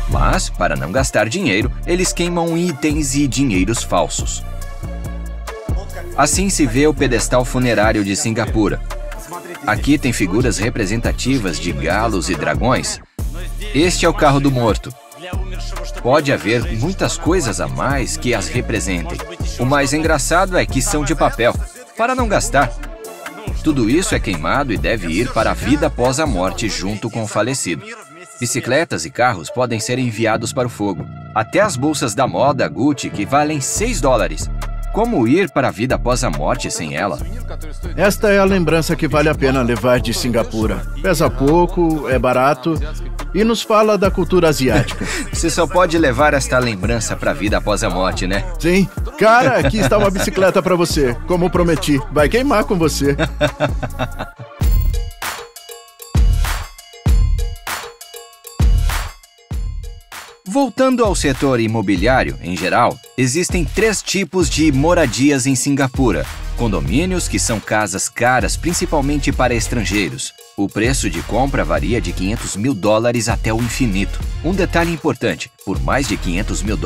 Mas, para não gastar dinheiro, eles queimam itens e dinheiros falsos. Assim se vê o pedestal funerário de Singapura. Aqui tem figuras representativas de galos e dragões. Este é o carro do morto. Pode haver muitas coisas a mais que as representem. O mais engraçado é que são de papel, para não gastar. Tudo isso é queimado e deve ir para a vida após a morte junto com o falecido. Bicicletas e carros podem ser enviados para o fogo. Até as bolsas da moda Gucci, que valem $6. Como ir para a vida após a morte sem ela? Esta é a lembrança que vale a pena levar de Singapura. Pesa pouco, é barato e nos fala da cultura asiática. Você só pode levar esta lembrança para a vida após a morte, né? Sim. Cara, aqui está uma bicicleta para você. Como prometi, vai queimar com você. Voltando ao setor imobiliário, em geral, existem 3 tipos de moradias em Singapura. Condomínios, que são casas caras principalmente para estrangeiros. O preço de compra varia de $500 mil até o infinito. Um detalhe importante, por mais de $500 mil,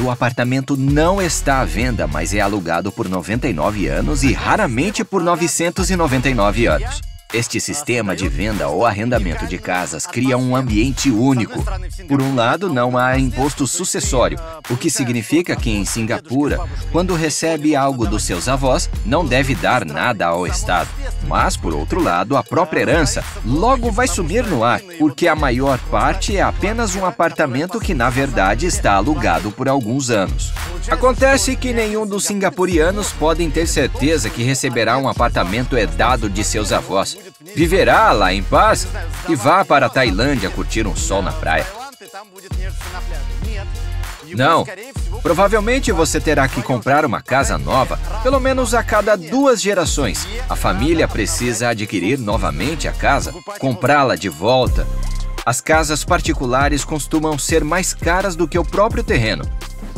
o apartamento não está à venda, mas é alugado por 99 anos e raramente por 999 anos. Este sistema de venda ou arrendamento de casas cria um ambiente único. Por um lado, não há imposto sucessório, o que significa que em Singapura, quando recebe algo dos seus avós, não deve dar nada ao Estado. Mas, por outro lado, a própria herança logo vai sumir no ar, porque a maior parte é apenas um apartamento que, na verdade, está alugado por alguns anos. Acontece que nenhum dos singapurianos podem ter certeza que receberá um apartamento herdado de seus avós. Viverá lá em paz e vá para a Tailândia curtir um sol na praia. Não. Provavelmente você terá que comprar uma casa nova, pelo menos a cada 2 gerações. A família precisa adquirir novamente a casa, comprá-la de volta. As casas particulares costumam ser mais caras do que o próprio terreno.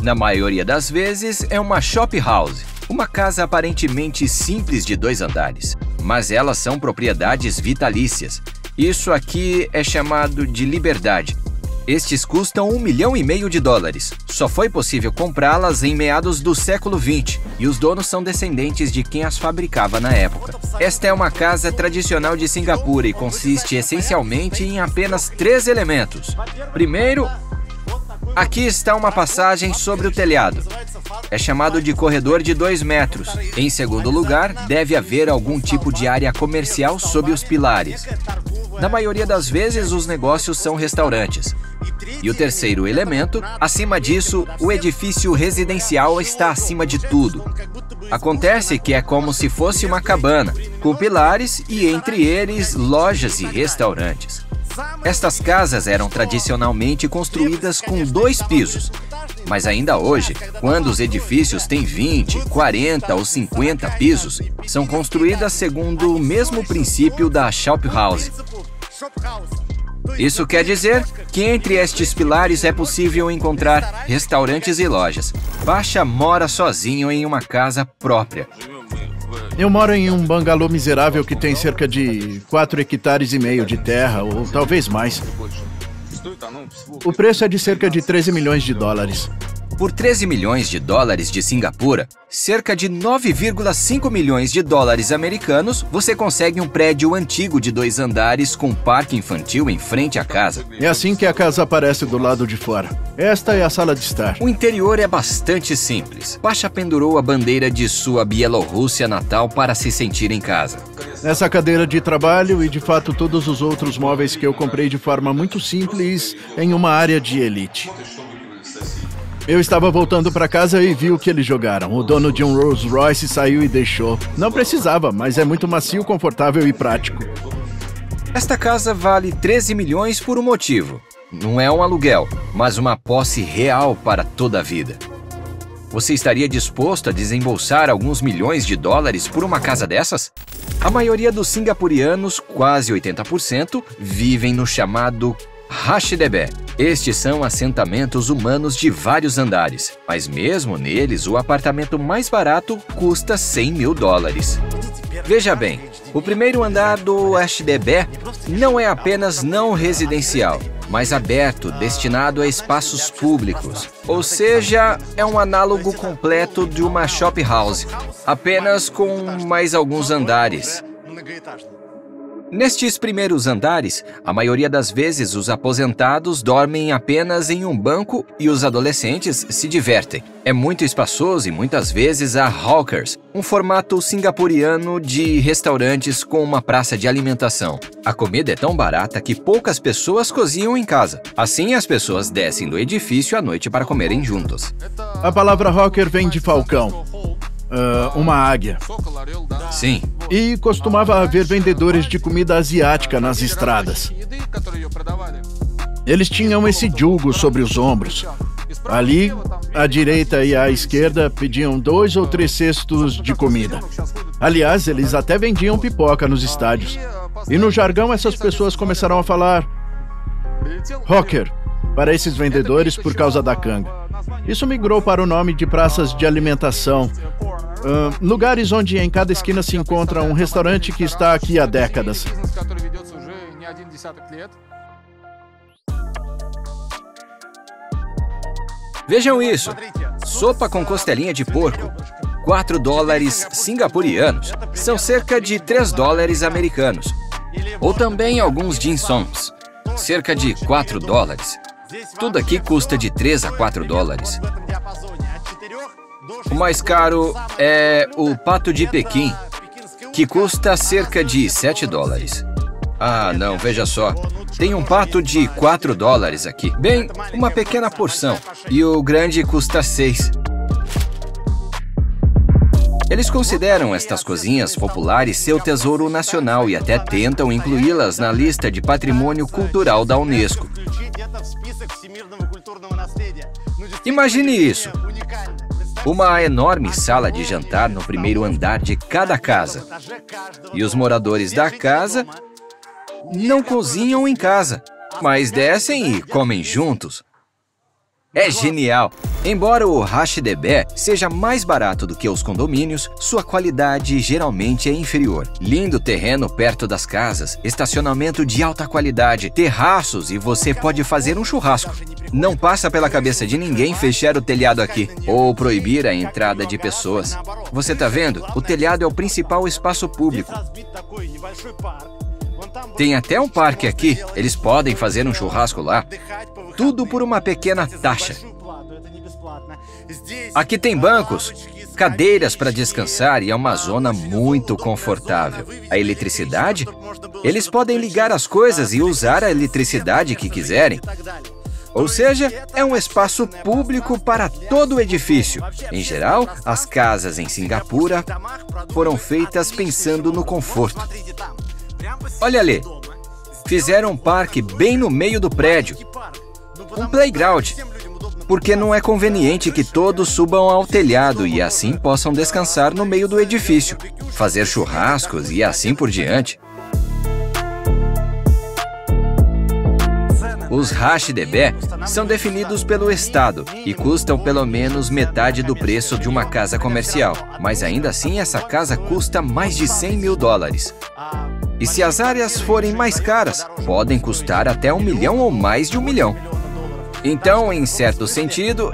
Na maioria das vezes, é uma shop house, uma casa aparentemente simples de 2 andares. Mas elas são propriedades vitalícias. Isso aqui é chamado de liberdade. Estes custam $1,5 milhão. Só foi possível comprá-las em meados do século XX e os donos são descendentes de quem as fabricava na época. Esta é uma casa tradicional de Singapura e consiste essencialmente em apenas 3 elementos. Primeiro, aqui está uma passagem sobre o telhado. É chamado de corredor de 2 metros. Em segundo lugar, deve haver algum tipo de área comercial sob os pilares. Na maioria das vezes, os negócios são restaurantes. E o terceiro elemento, acima disso, o edifício residencial está acima de tudo. Acontece que é como se fosse uma cabana, com pilares e entre eles lojas e restaurantes. Estas casas eram tradicionalmente construídas com 2 pisos. Mas ainda hoje, quando os edifícios têm 20, 40 ou 50 pisos, são construídas segundo o mesmo princípio da shop house. Isso quer dizer que entre estes pilares é possível encontrar restaurantes e lojas. Pasha mora sozinho em uma casa própria. Eu moro em um bangalô miserável que tem cerca de 4,5 hectares de terra, ou talvez mais. O preço é de cerca de $13 milhões. Por $13 milhões de Singapura, cerca de $9,5 milhões americanos, você consegue um prédio antigo de 2 andares com parque infantil em frente à casa. É assim que a casa aparece do lado de fora. Esta é a sala de estar. O interior é bastante simples. Pasha pendurou a bandeira de sua Bielorrússia natal para se sentir em casa. Essa cadeira de trabalho e, de fato, todos os outros móveis que eu comprei de forma muito simples em uma área de elite. Eu estava voltando para casa e vi o que eles jogaram. O dono de um Rolls Royce saiu e deixou. Não precisava, mas é muito macio, confortável e prático. Esta casa vale 13 milhões por um motivo. Não é um aluguel, mas uma posse real para toda a vida. Você estaria disposto a desembolsar alguns milhões de dólares por uma casa dessas? A maioria dos singapurianos, quase 80%, vivem no chamado HDB. Estes são assentamentos humanos de vários andares, mas mesmo neles o apartamento mais barato custa $100 mil. Veja bem, o primeiro andar do HDB não é apenas não residencial, mas aberto, destinado a espaços públicos. Ou seja, é um análogo completo de uma shop house, apenas com mais alguns andares. Nestes primeiros andares, a maioria das vezes os aposentados dormem apenas em um banco e os adolescentes se divertem. É muito espaçoso e muitas vezes há hawkers, um formato singapuriano de restaurantes com uma praça de alimentação. A comida é tão barata que poucas pessoas cozinham em casa. Assim, as pessoas descem do edifício à noite para comerem juntos. A palavra hawker vem de falcão. Uma águia. Sim. E costumava haver vendedores de comida asiática nas estradas. Eles tinham esse jugo sobre os ombros. Ali, à direita e à esquerda, pediam 2 ou 3 cestos de comida. Aliás, eles até vendiam pipoca nos estádios. E no jargão, essas pessoas começaram a falar hawker para esses vendedores por causa da canga. Isso migrou para o nome de praças de alimentação. Lugares onde em cada esquina se encontra um restaurante que está aqui há décadas. Vejam isso. Sopa com costelinha de porco. $4 singapurianos. São cerca de $3 americanos. Ou também alguns dim sums. Cerca de $4. Tudo aqui custa de $3 a $4. O mais caro é o pato de Pequim, que custa cerca de $7. Ah, não, veja só. Tem um pato de $4 aqui. Bem, uma pequena porção. E o grande custa $6. Eles consideram estas cozinhas populares seu tesouro nacional e até tentam incluí-las na lista de patrimônio cultural da Unesco. Imagine isso. Uma enorme sala de jantar no primeiro andar de cada casa. E os moradores da casa não cozinham em casa, mas descem e comem juntos. É genial! Embora o HDB seja mais barato do que os condomínios, sua qualidade geralmente é inferior. Lindo terreno perto das casas, estacionamento de alta qualidade, terraços e você pode fazer um churrasco. Não passa pela cabeça de ninguém fechar o telhado aqui ou proibir a entrada de pessoas. Você tá vendo? O telhado é o principal espaço público. Tem até um parque aqui, eles podem fazer um churrasco lá. Tudo por uma pequena taxa. Aqui tem bancos, cadeiras para descansar e é uma zona muito confortável. A eletricidade? Eles podem ligar as coisas e usar a eletricidade que quiserem. Ou seja, é um espaço público para todo o edifício. Em geral, as casas em Singapura foram feitas pensando no conforto. Olha ali, fizeram um parque bem no meio do prédio. Um playground, porque não é conveniente que todos subam ao telhado e assim possam descansar no meio do edifício, fazer churrascos e assim por diante. Os HDB são definidos pelo Estado e custam pelo menos metade do preço de uma casa comercial, mas ainda assim essa casa custa mais de 100 mil dólares. E se as áreas forem mais caras, podem custar até 1 milhão ou mais de 1 milhão. Então, em certo sentido,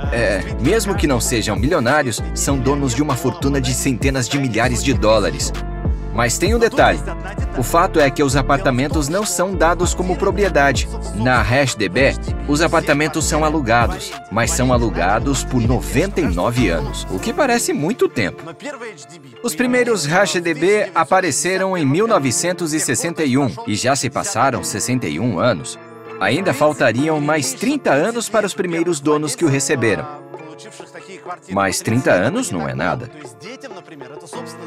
mesmo que não sejam milionários, são donos de uma fortuna de centenas de milhares de dólares. Mas tem um detalhe. O fato é que os apartamentos não são dados como propriedade. Na HDB, os apartamentos são alugados, mas são alugados por 99 anos, o que parece muito tempo. Os primeiros HDB apareceram em 1961 e já se passaram 61 anos. Ainda faltariam mais 30 anos para os primeiros donos que o receberam. Mas 30 anos não é nada.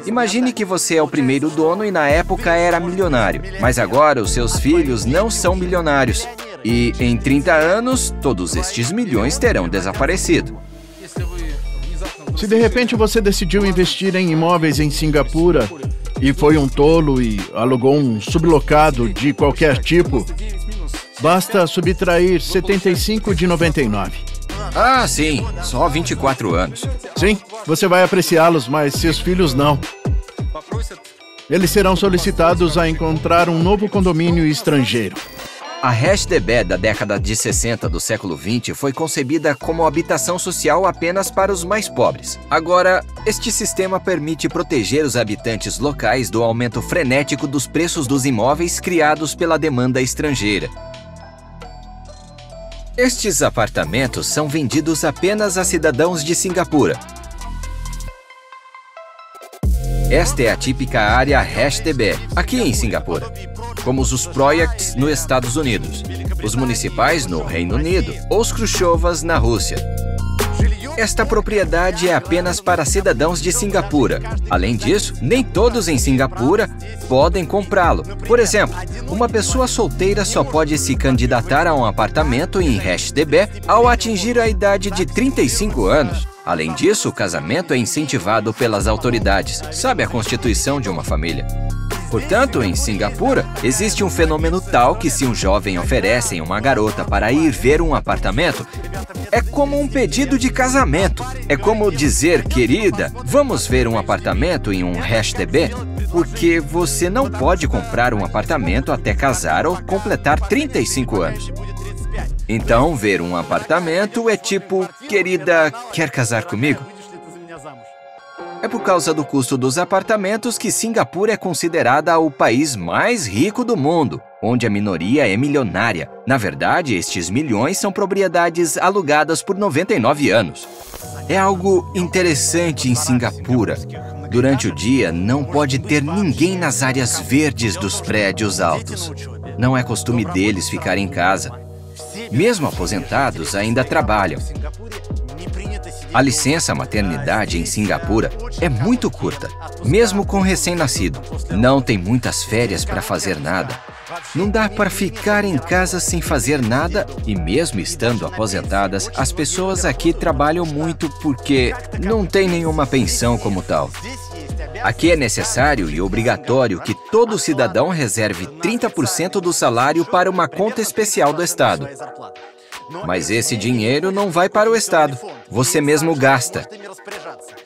Imagine que você é o primeiro dono e na época era milionário, mas agora os seus filhos não são milionários. E em 30 anos, todos estes milhões terão desaparecido. Se de repente você decidiu investir em imóveis em Singapura e foi um tolo e alugou um sublocado de qualquer tipo, basta subtrair 75 de 99. Ah, sim. Só 24 anos. Sim, você vai apreciá-los, mas seus filhos não. Eles serão solicitados a encontrar um novo condomínio estrangeiro. A HDB da década de 60 do século 20 foi concebida como habitação social apenas para os mais pobres. Agora, este sistema permite proteger os habitantes locais do aumento frenético dos preços dos imóveis criados pela demanda estrangeira. Estes apartamentos são vendidos apenas a cidadãos de Singapura. Esta é a típica área HDB, aqui em Singapura, como os projects nos Estados Unidos, os municipais no Reino Unido ou os Khrushchevas na Rússia. Esta propriedade é apenas para cidadãos de Singapura. Além disso, nem todos em Singapura podem comprá-lo. Por exemplo, uma pessoa solteira só pode se candidatar a um apartamento em HDB ao atingir a idade de 35 anos. Além disso, o casamento é incentivado pelas autoridades. Sabe a constituição de uma família? Portanto, em Singapura, existe um fenômeno tal que se um jovem oferece uma garota para ir ver um apartamento, é como um pedido de casamento. É como dizer, querida, vamos ver um apartamento em um HDB? Porque você não pode comprar um apartamento até casar ou completar 35 anos. Então, ver um apartamento é tipo, querida, quer casar comigo? É por causa do custo dos apartamentos que Singapura é considerada o país mais rico do mundo, onde a minoria é milionária. Na verdade, estes milhões são propriedades alugadas por 99 anos. É algo interessante em Singapura. Durante o dia, não pode ter ninguém nas áreas verdes dos prédios altos. Não é costume deles ficar em casa. Mesmo aposentados, ainda trabalham. A licença maternidade em Singapura é muito curta, mesmo com recém-nascido. Não tem muitas férias para fazer nada. Não dá para ficar em casa sem fazer nada e mesmo estando aposentadas, as pessoas aqui trabalham muito porque não tem nenhuma pensão como tal. Aqui é necessário e obrigatório que todo cidadão reserve 30% do salário para uma conta especial do Estado. Mas esse dinheiro não vai para o Estado. Você mesmo gasta.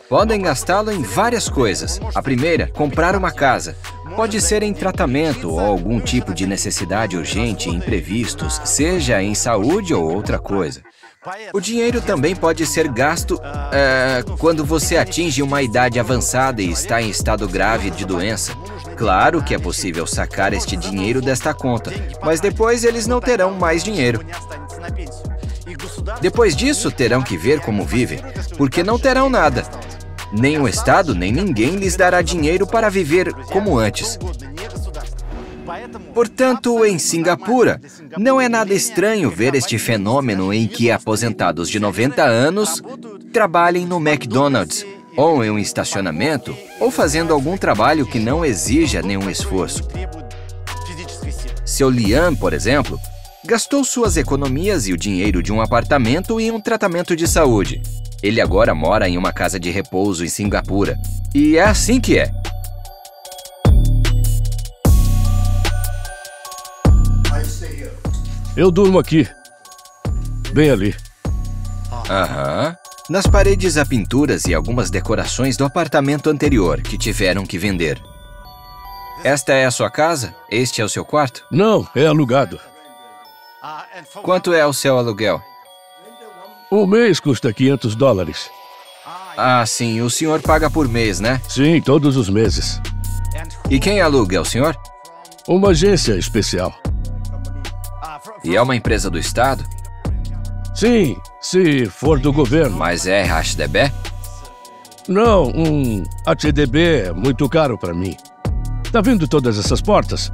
Podem gastá-lo em várias coisas. A primeira, comprar uma casa. Pode ser em tratamento ou algum tipo de necessidade urgente e imprevistos, seja em saúde ou outra coisa. O dinheiro também pode ser gasto quando você atinge uma idade avançada e está em estado grave de doença. Claro que é possível sacar este dinheiro desta conta, mas depois eles não terão mais dinheiro. Depois disso, terão que ver como vivem, porque não terão nada. Nem o Estado, nem ninguém lhes dará dinheiro para viver como antes. Portanto, em Singapura, não é nada estranho ver este fenômeno em que aposentados de 90 anos trabalhem no McDonald's, ou em um estacionamento, ou fazendo algum trabalho que não exija nenhum esforço. Seu Liam, por exemplo, gastou suas economias e o dinheiro de um apartamento em um tratamento de saúde. Ele agora mora em uma casa de repouso em Singapura. E é assim que é. Eu durmo aqui. Bem ali. Aham. Nas paredes há pinturas e algumas decorações do apartamento anterior que tiveram que vender. Esta é a sua casa? Este é o seu quarto? Não, é alugado. Quanto é o seu aluguel? Um mês custa $500. Ah, sim. O senhor paga por mês, né? Sim, todos os meses. E quem aluga é o senhor? Uma agência especial. E é uma empresa do Estado? Sim, se for do governo. Mas é HDB? Não, um HDB é muito caro para mim. Tá vendo todas essas portas?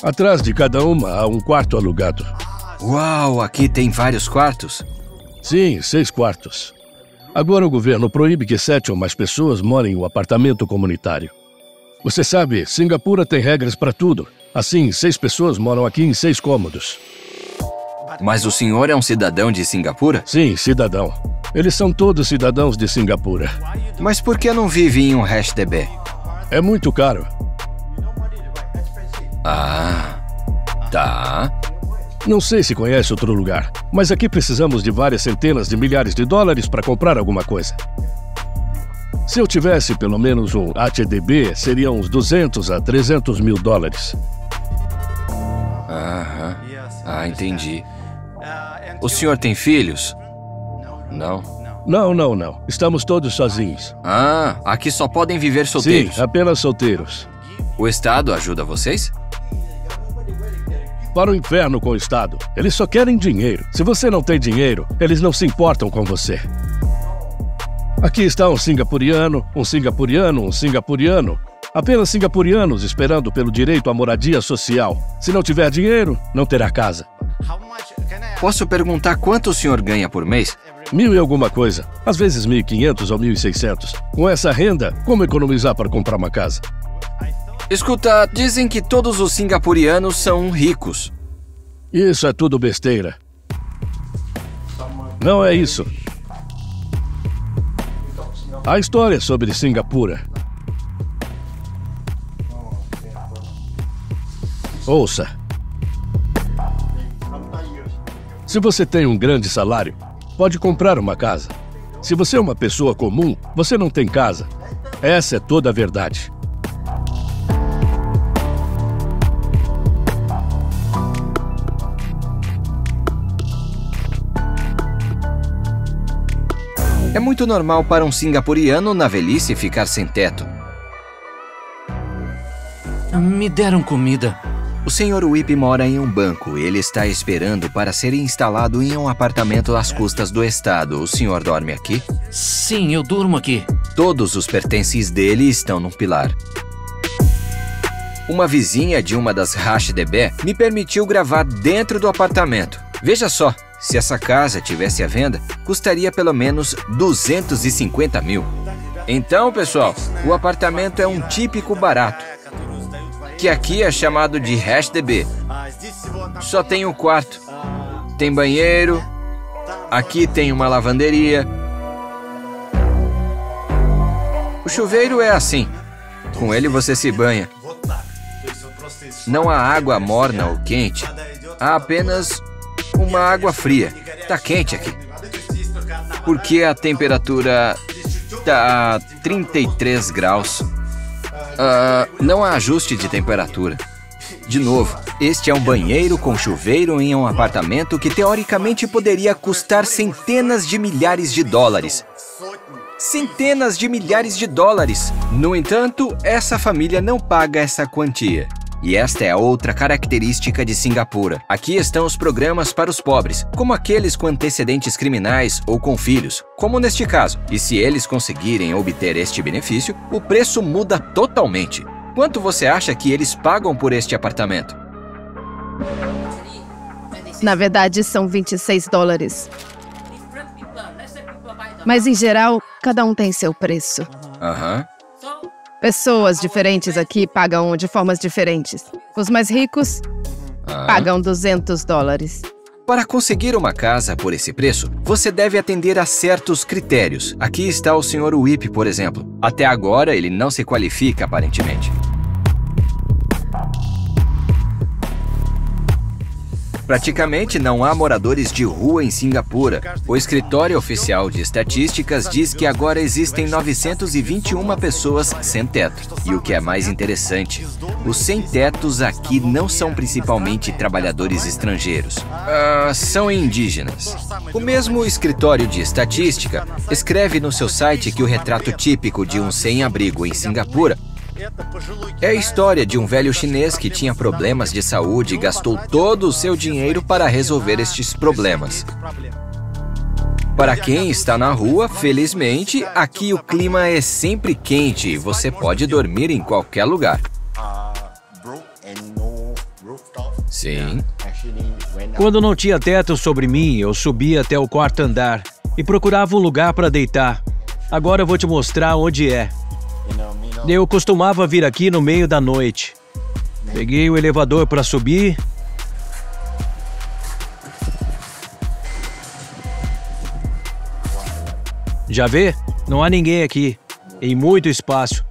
Atrás de cada uma há um quarto alugado. Uau, aqui tem vários quartos? Sim, 6 quartos. Agora o governo proíbe que 7 ou mais pessoas morem em um apartamento comunitário. Você sabe, Singapura tem regras para tudo. Assim, 6 pessoas moram aqui em 6 cômodos. Mas o senhor é um cidadão de Singapura? Sim, cidadão. Eles são todos cidadãos de Singapura. Mas por que não vive em um HDB? É muito caro. Ah, tá. Não sei se conhece outro lugar, mas aqui precisamos de várias centenas de milhares de dólares para comprar alguma coisa. Se eu tivesse pelo menos um HDB, seriam uns 200 a 300 mil dólares. Aham. Ah, entendi. O senhor tem filhos? Não? Não. Estamos todos sozinhos. Ah, aqui só podem viver solteiros? Sim, apenas solteiros. O Estado ajuda vocês? Para o inferno com o Estado. Eles só querem dinheiro. Se você não tem dinheiro, eles não se importam com você. Aqui está um singapuriano, um singapuriano, um singapuriano. Apenas singapurianos esperando pelo direito à moradia social. Se não tiver dinheiro, não terá casa. Posso perguntar quanto o senhor ganha por mês? 1.000 e alguma coisa. Às vezes 1.500 ou 1.600. Com essa renda, como economizar para comprar uma casa? Escuta, dizem que todos os singapurianos são ricos. Isso é tudo besteira. Não é isso. Há história sobre Singapura. Ouça. Se você tem um grande salário, pode comprar uma casa. Se você é uma pessoa comum, você não tem casa. Essa é toda a verdade. É muito normal para um singapuriano na velhice ficar sem teto. Me deram comida. O Sr. Whip mora em um banco. Ele está esperando para ser instalado em um apartamento às custas do Estado. O senhor dorme aqui? Sim, eu durmo aqui. Todos os pertences dele estão num pilar. Uma vizinha de uma das HDB me permitiu gravar dentro do apartamento. Veja só, Se essa casa tivesse à venda, custaria pelo menos 250 mil. Então, pessoal, o apartamento é um típico barato, que aqui é chamado de HDB. Só tem um quarto, tem banheiro, aqui tem uma lavanderia. O chuveiro é assim, com ele você se banha. Não há água morna ou quente, há apenas uma água fria. Tá quente aqui, porque a temperatura tá a 33 graus. Não há ajuste de temperatura. De novo, este é um banheiro com chuveiro em um apartamento que teoricamente poderia custar centenas de milhares de dólares. Centenas de milhares de dólares! No entanto, essa família não paga essa quantia. E esta é a outra característica de Singapura. Aqui estão os programas para os pobres, como aqueles com antecedentes criminais ou com filhos, como neste caso. E se eles conseguirem obter este benefício, o preço muda totalmente. Quanto você acha que eles pagam por este apartamento? Na verdade, são 26 dólares. Mas, em geral, cada um tem seu preço. Pessoas diferentes aqui pagam de formas diferentes. Os mais ricos pagam 200 dólares. Para conseguir uma casa por esse preço, você deve atender a certos critérios. Aqui está o Sr. Whip, por exemplo. Até agora, ele não se qualifica, aparentemente. Praticamente não há moradores de rua em Singapura. O Escritório Oficial de Estatísticas diz que agora existem 921 pessoas sem teto. E o que é mais interessante, os sem-tetos aqui não são principalmente trabalhadores estrangeiros. São indígenas. O mesmo Escritório de Estatística escreve no seu site que o retrato típico de um sem-abrigo em Singapura é a história de um velho chinês que tinha problemas de saúde e gastou todo o seu dinheiro para resolver estes problemas. Para quem está na rua, felizmente, aqui o clima é sempre quente e você pode dormir em qualquer lugar. Sim. Quando não tinha teto sobre mim, eu subia até o quarto andar e procurava um lugar para deitar. Agora eu vou te mostrar onde é. Eu costumava vir aqui no meio da noite. Peguei o elevador para subir. Já vê? Não há ninguém aqui. Em muito espaço.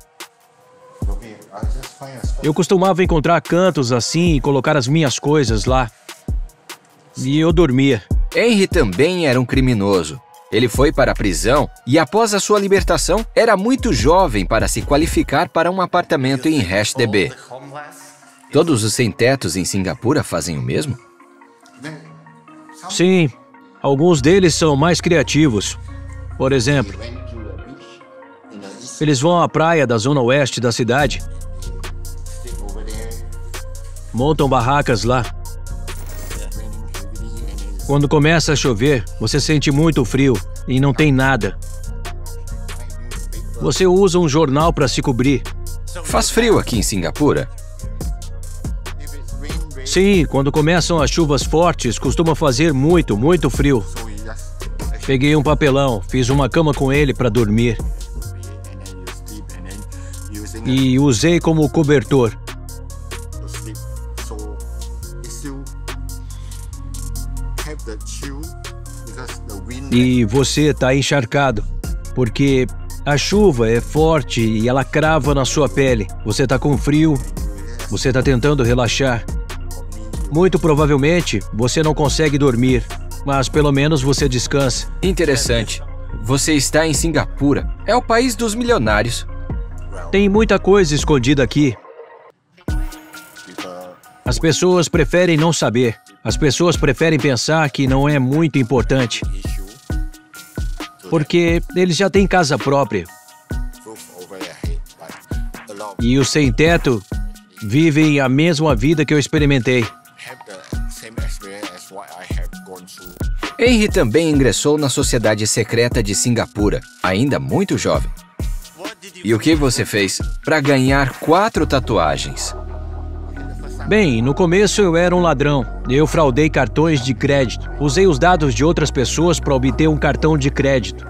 Eu costumava encontrar cantos assim e colocar as minhas coisas lá. E eu dormia. Henry também era um criminoso. Ele foi para a prisão e, após a sua libertação, era muito jovem para se qualificar para um apartamento em HDB. Todos os sem-tetos em Singapura fazem o mesmo? Sim, alguns deles são mais criativos. Por exemplo, eles vão à praia da zona oeste da cidade, montam barracas lá. Quando começa a chover, você sente muito frio e não tem nada. Você usa um jornal para se cobrir. Faz frio aqui em Singapura? Sim, quando começam as chuvas fortes, costuma fazer muito frio. Peguei um papelão, fiz uma cama com ele para dormir. E usei como cobertor. E você está encharcado, porque a chuva é forte e ela crava na sua pele. Você está com frio, você está tentando relaxar. Muito provavelmente, você não consegue dormir, mas pelo menos você descansa. Interessante. Você está em Singapura. É o país dos milionários. Tem muita coisa escondida aqui. As pessoas preferem não saber. As pessoas preferem pensar que não é muito importante. Porque eles já têm casa própria. E os sem-teto vivem a mesma vida que eu experimentei. Henry também ingressou na sociedade secreta de Singapura, ainda muito jovem. E o que você fez para ganhar 4 tatuagens? Bem, no começo eu era um ladrão. Eu fraudei cartões de crédito. Usei os dados de outras pessoas para obter um cartão de crédito.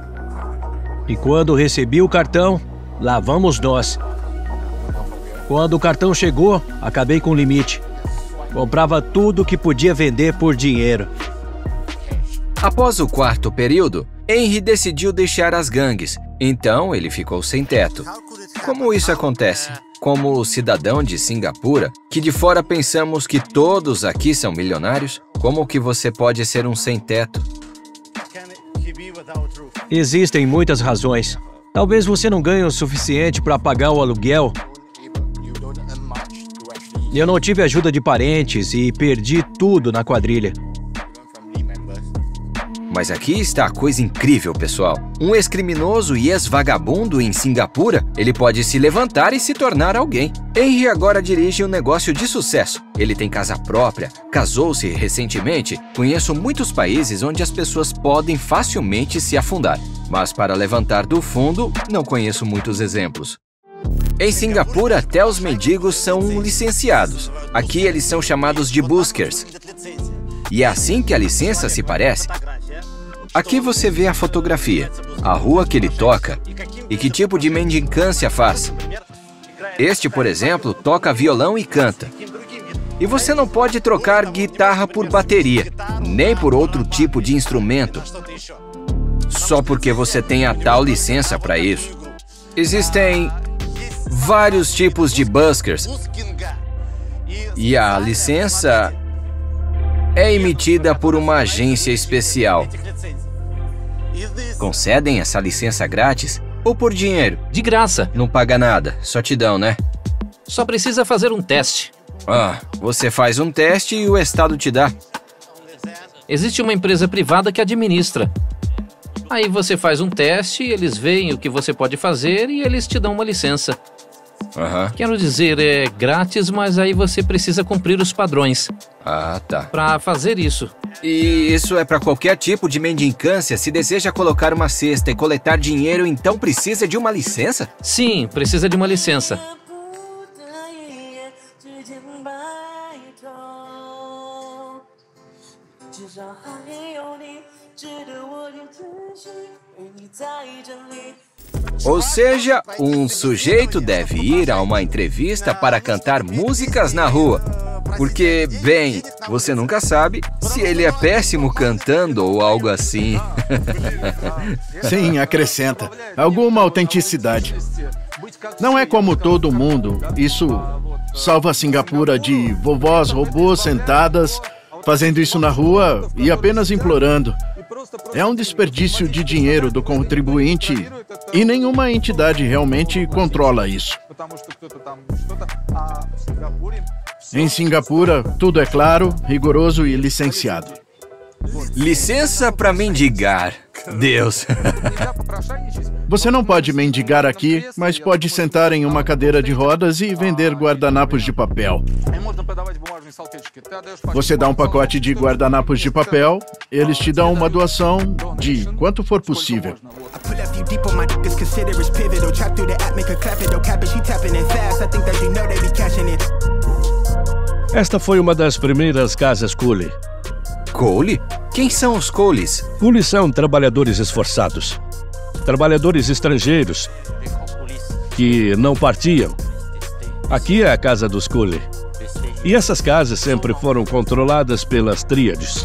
E quando recebi o cartão, lá vamos nós. Quando o cartão chegou, acabei com o limite. Comprava tudo que podia vender por dinheiro. Após o quarto período, Henry decidiu deixar as gangues. Então, ele ficou sem teto. Como isso acontece? Como cidadão de Singapura, que de fora pensamos que todos aqui são milionários, como que você pode ser um sem-teto? Existem muitas razões. Talvez você não ganhe o suficiente para pagar o aluguel. Eu não tive ajuda de parentes e perdi tudo na quadrilha. Mas aqui está a coisa incrível, pessoal. Um ex-criminoso e ex-vagabundo em Singapura, ele pode se levantar e se tornar alguém. Henry agora dirige um negócio de sucesso. Ele tem casa própria, casou-se recentemente. Conheço muitos países onde as pessoas podem facilmente se afundar. Mas para levantar do fundo, não conheço muitos exemplos. Em Singapura, até os mendigos são licenciados. Aqui eles são chamados de buskers. E é assim que a licença se parece. Aqui você vê a fotografia, a rua que ele toca e que tipo de mendicância faz. Este, por exemplo, toca violão e canta. E você não pode trocar guitarra por bateria, nem por outro tipo de instrumento, só porque você tem a tal licença para isso. Existem vários tipos de buskers e a licença é emitida por uma agência especial. Concedem essa licença grátis ou por dinheiro? De graça. Não paga nada, só te dão, né? Só precisa fazer um teste. Ah, você faz um teste e o Estado te dá. Existe uma empresa privada que administra. Aí você faz um teste, eles veem o que você pode fazer e eles te dão uma licença. Quero dizer, é grátis, mas aí você precisa cumprir os padrões. Ah, tá. Para fazer isso. E isso é para qualquer tipo de mendicância? Se deseja colocar uma cesta e coletar dinheiro, então precisa de uma licença? Sim, precisa de uma licença. Ou seja, um sujeito deve ir a uma entrevista para cantar músicas na rua. Porque, bem, você nunca sabe se ele é péssimo cantando ou algo assim. Sim, acrescenta alguma autenticidade. Não é como todo mundo. Isso salva Singapura de vovós robôs sentadas fazendo isso na rua e apenas implorando. É um desperdício de dinheiro do contribuinte e nenhuma entidade realmente controla isso. Em Singapura, tudo é claro, rigoroso e licenciado. Licença para mendigar. Deus. Você não pode mendigar aqui, mas pode sentar em uma cadeira de rodas e vender guardanapos de papel. Você dá um pacote de guardanapos de papel, eles te dão uma doação de quanto for possível. Esta foi uma das primeiras casas Coolie. Coolie? Quem são os Coolies? Coolies são trabalhadores esforçados. Trabalhadores estrangeiros que não partiam. Aqui é a casa dos Coolie. E essas casas sempre foram controladas pelas tríades.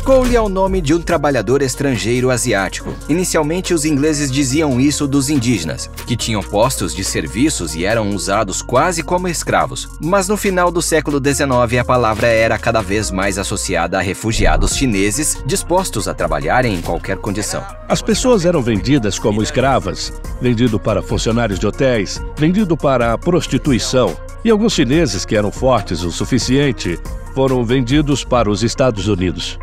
Coolie é o nome de um trabalhador estrangeiro asiático. Inicialmente, os ingleses diziam isso dos indígenas, que tinham postos de serviços e eram usados quase como escravos. Mas no final do século XIX, a palavra era cada vez mais associada a refugiados chineses dispostos a trabalhar em qualquer condição. As pessoas eram vendidas como escravas, vendido para funcionários de hotéis, vendido para a prostituição. E alguns chineses que eram fortes o suficiente foram vendidos para os Estados Unidos.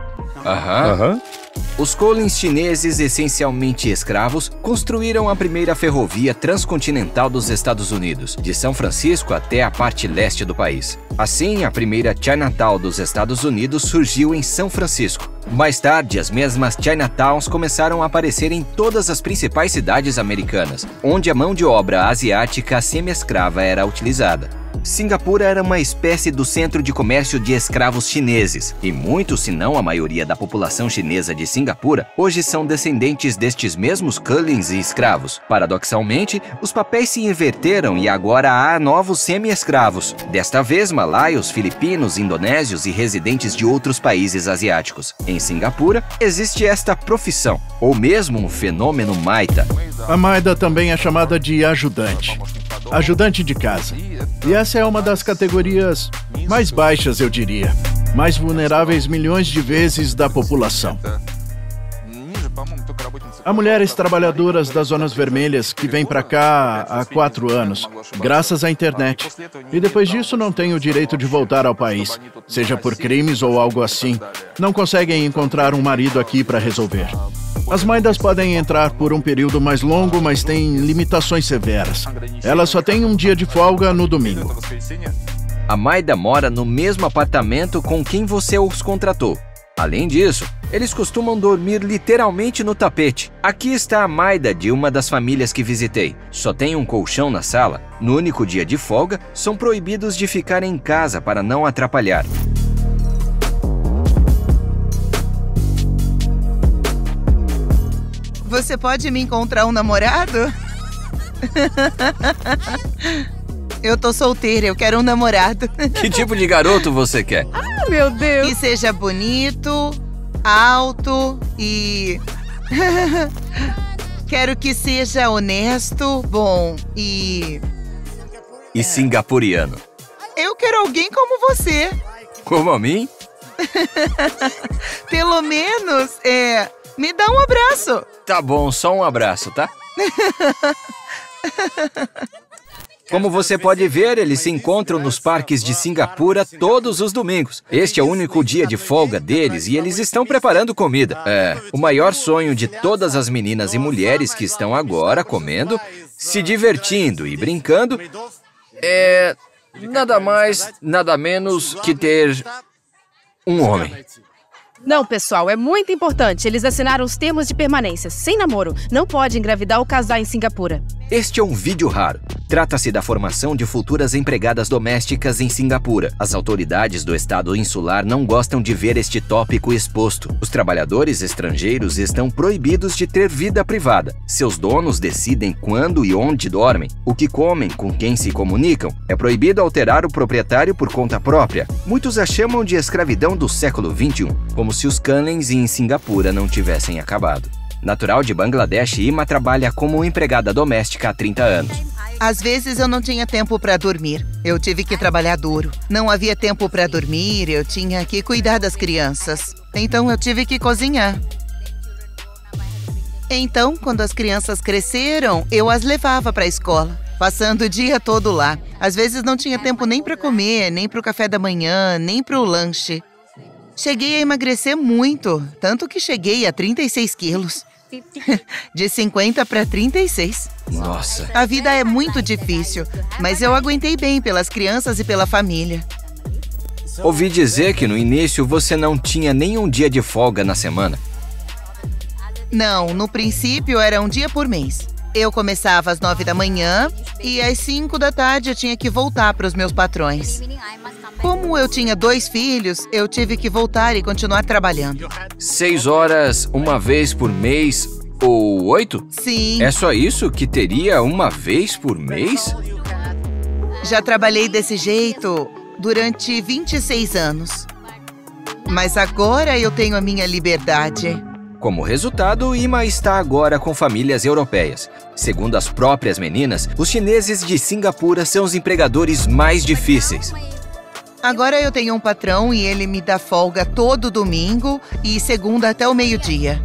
Os Collins chineses, essencialmente escravos, construíram a primeira ferrovia transcontinental dos Estados Unidos, de São Francisco até a parte leste do país. Assim, a primeira Chinatown dos Estados Unidos surgiu em São Francisco. Mais tarde, as mesmas Chinatowns começaram a aparecer em todas as principais cidades americanas, onde a mão de obra asiática semi-escrava era utilizada. Singapura era uma espécie do centro de comércio de escravos chineses, e muitos, se não a maioria da população chinesa de Singapura, hoje são descendentes destes mesmos Cullens e escravos. Paradoxalmente, os papéis se inverteram e agora há novos semi-escravos, desta vez malaios, filipinos, indonésios e residentes de outros países asiáticos. Em Singapura, existe esta profissão, ou mesmo um fenômeno Maida. A Maida também é chamada de ajudante. Ajudante de casa. E essa é uma das categorias mais baixas, eu diria. Mais vulneráveis milhões de vezes da população. Há mulheres trabalhadoras das zonas vermelhas que vêm para cá há 4 anos, graças à internet. E depois disso não têm o direito de voltar ao país, seja por crimes ou algo assim. Não conseguem encontrar um marido aqui para resolver. As Maidas podem entrar por um período mais longo, mas têm limitações severas. Elas só têm um dia de folga no domingo. A Maida mora no mesmo apartamento com quem você os contratou. Além disso, eles costumam dormir literalmente no tapete. Aqui está a Maida de uma das famílias que visitei. Só tem um colchão na sala. No único dia de folga, são proibidos de ficar em casa para não atrapalhar. Você pode me encontrar um namorado? Eu tô solteira, eu quero um namorado. Que tipo de garoto você quer? Ah, meu Deus! Que seja bonito, alto e... Quero que seja honesto, bom e... E singapuriano. Eu quero alguém como você. Como a mim? Pelo menos, me dá um abraço. Tá bom, só um abraço, tá? Como você pode ver, eles se encontram nos parques de Singapura todos os domingos. Este é o único dia de folga deles e eles estão preparando comida. O maior sonho de todas as meninas e mulheres que estão agora comendo, se divertindo e brincando é nada mais, nada menos que ter um homem. Não, pessoal, é muito importante. Eles assinaram os termos de permanência. Sem namoro, não pode engravidar ou casar em Singapura. Este é um vídeo raro. Trata-se da formação de futuras empregadas domésticas em Singapura. As autoridades do estado insular não gostam de ver este tópico exposto. Os trabalhadores estrangeiros estão proibidos de ter vida privada. Seus donos decidem quando e onde dormem, o que comem, com quem se comunicam. É proibido alterar o proprietário por conta própria. Muitos a chamam de escravidão do século XXI, como se os Cullens em Singapura não tivessem acabado. Natural de Bangladesh, Ima trabalha como empregada doméstica há 30 anos. Às vezes eu não tinha tempo para dormir. Eu tive que trabalhar duro. Não havia tempo para dormir, eu tinha que cuidar das crianças. Então eu tive que cozinhar. Então, quando as crianças cresceram, eu as levava para a escola, passando o dia todo lá. Às vezes não tinha tempo nem para comer, nem para o café da manhã, nem para o lanche. Cheguei a emagrecer muito, tanto que cheguei a 36 quilos. De 50 para 36. Nossa. A vida é muito difícil, mas eu aguentei bem pelas crianças e pela família. Ouvi dizer que no início você não tinha nenhum dia de folga na semana. Não, no princípio era um dia por mês. Eu começava às 9 da manhã e às 5 da tarde eu tinha que voltar para os meus patrões. Como eu tinha 2 filhos, eu tive que voltar e continuar trabalhando. 6 horas uma vez por mês ou 8? Sim. É só isso que teria uma vez por mês? Já trabalhei desse jeito durante 26 anos. Mas agora eu tenho a minha liberdade. Como resultado, Ima está agora com famílias europeias. Segundo as próprias meninas, os chineses de Singapura são os empregadores mais difíceis. Agora eu tenho um patrão e ele me dá folga todo domingo e segunda até o meio-dia.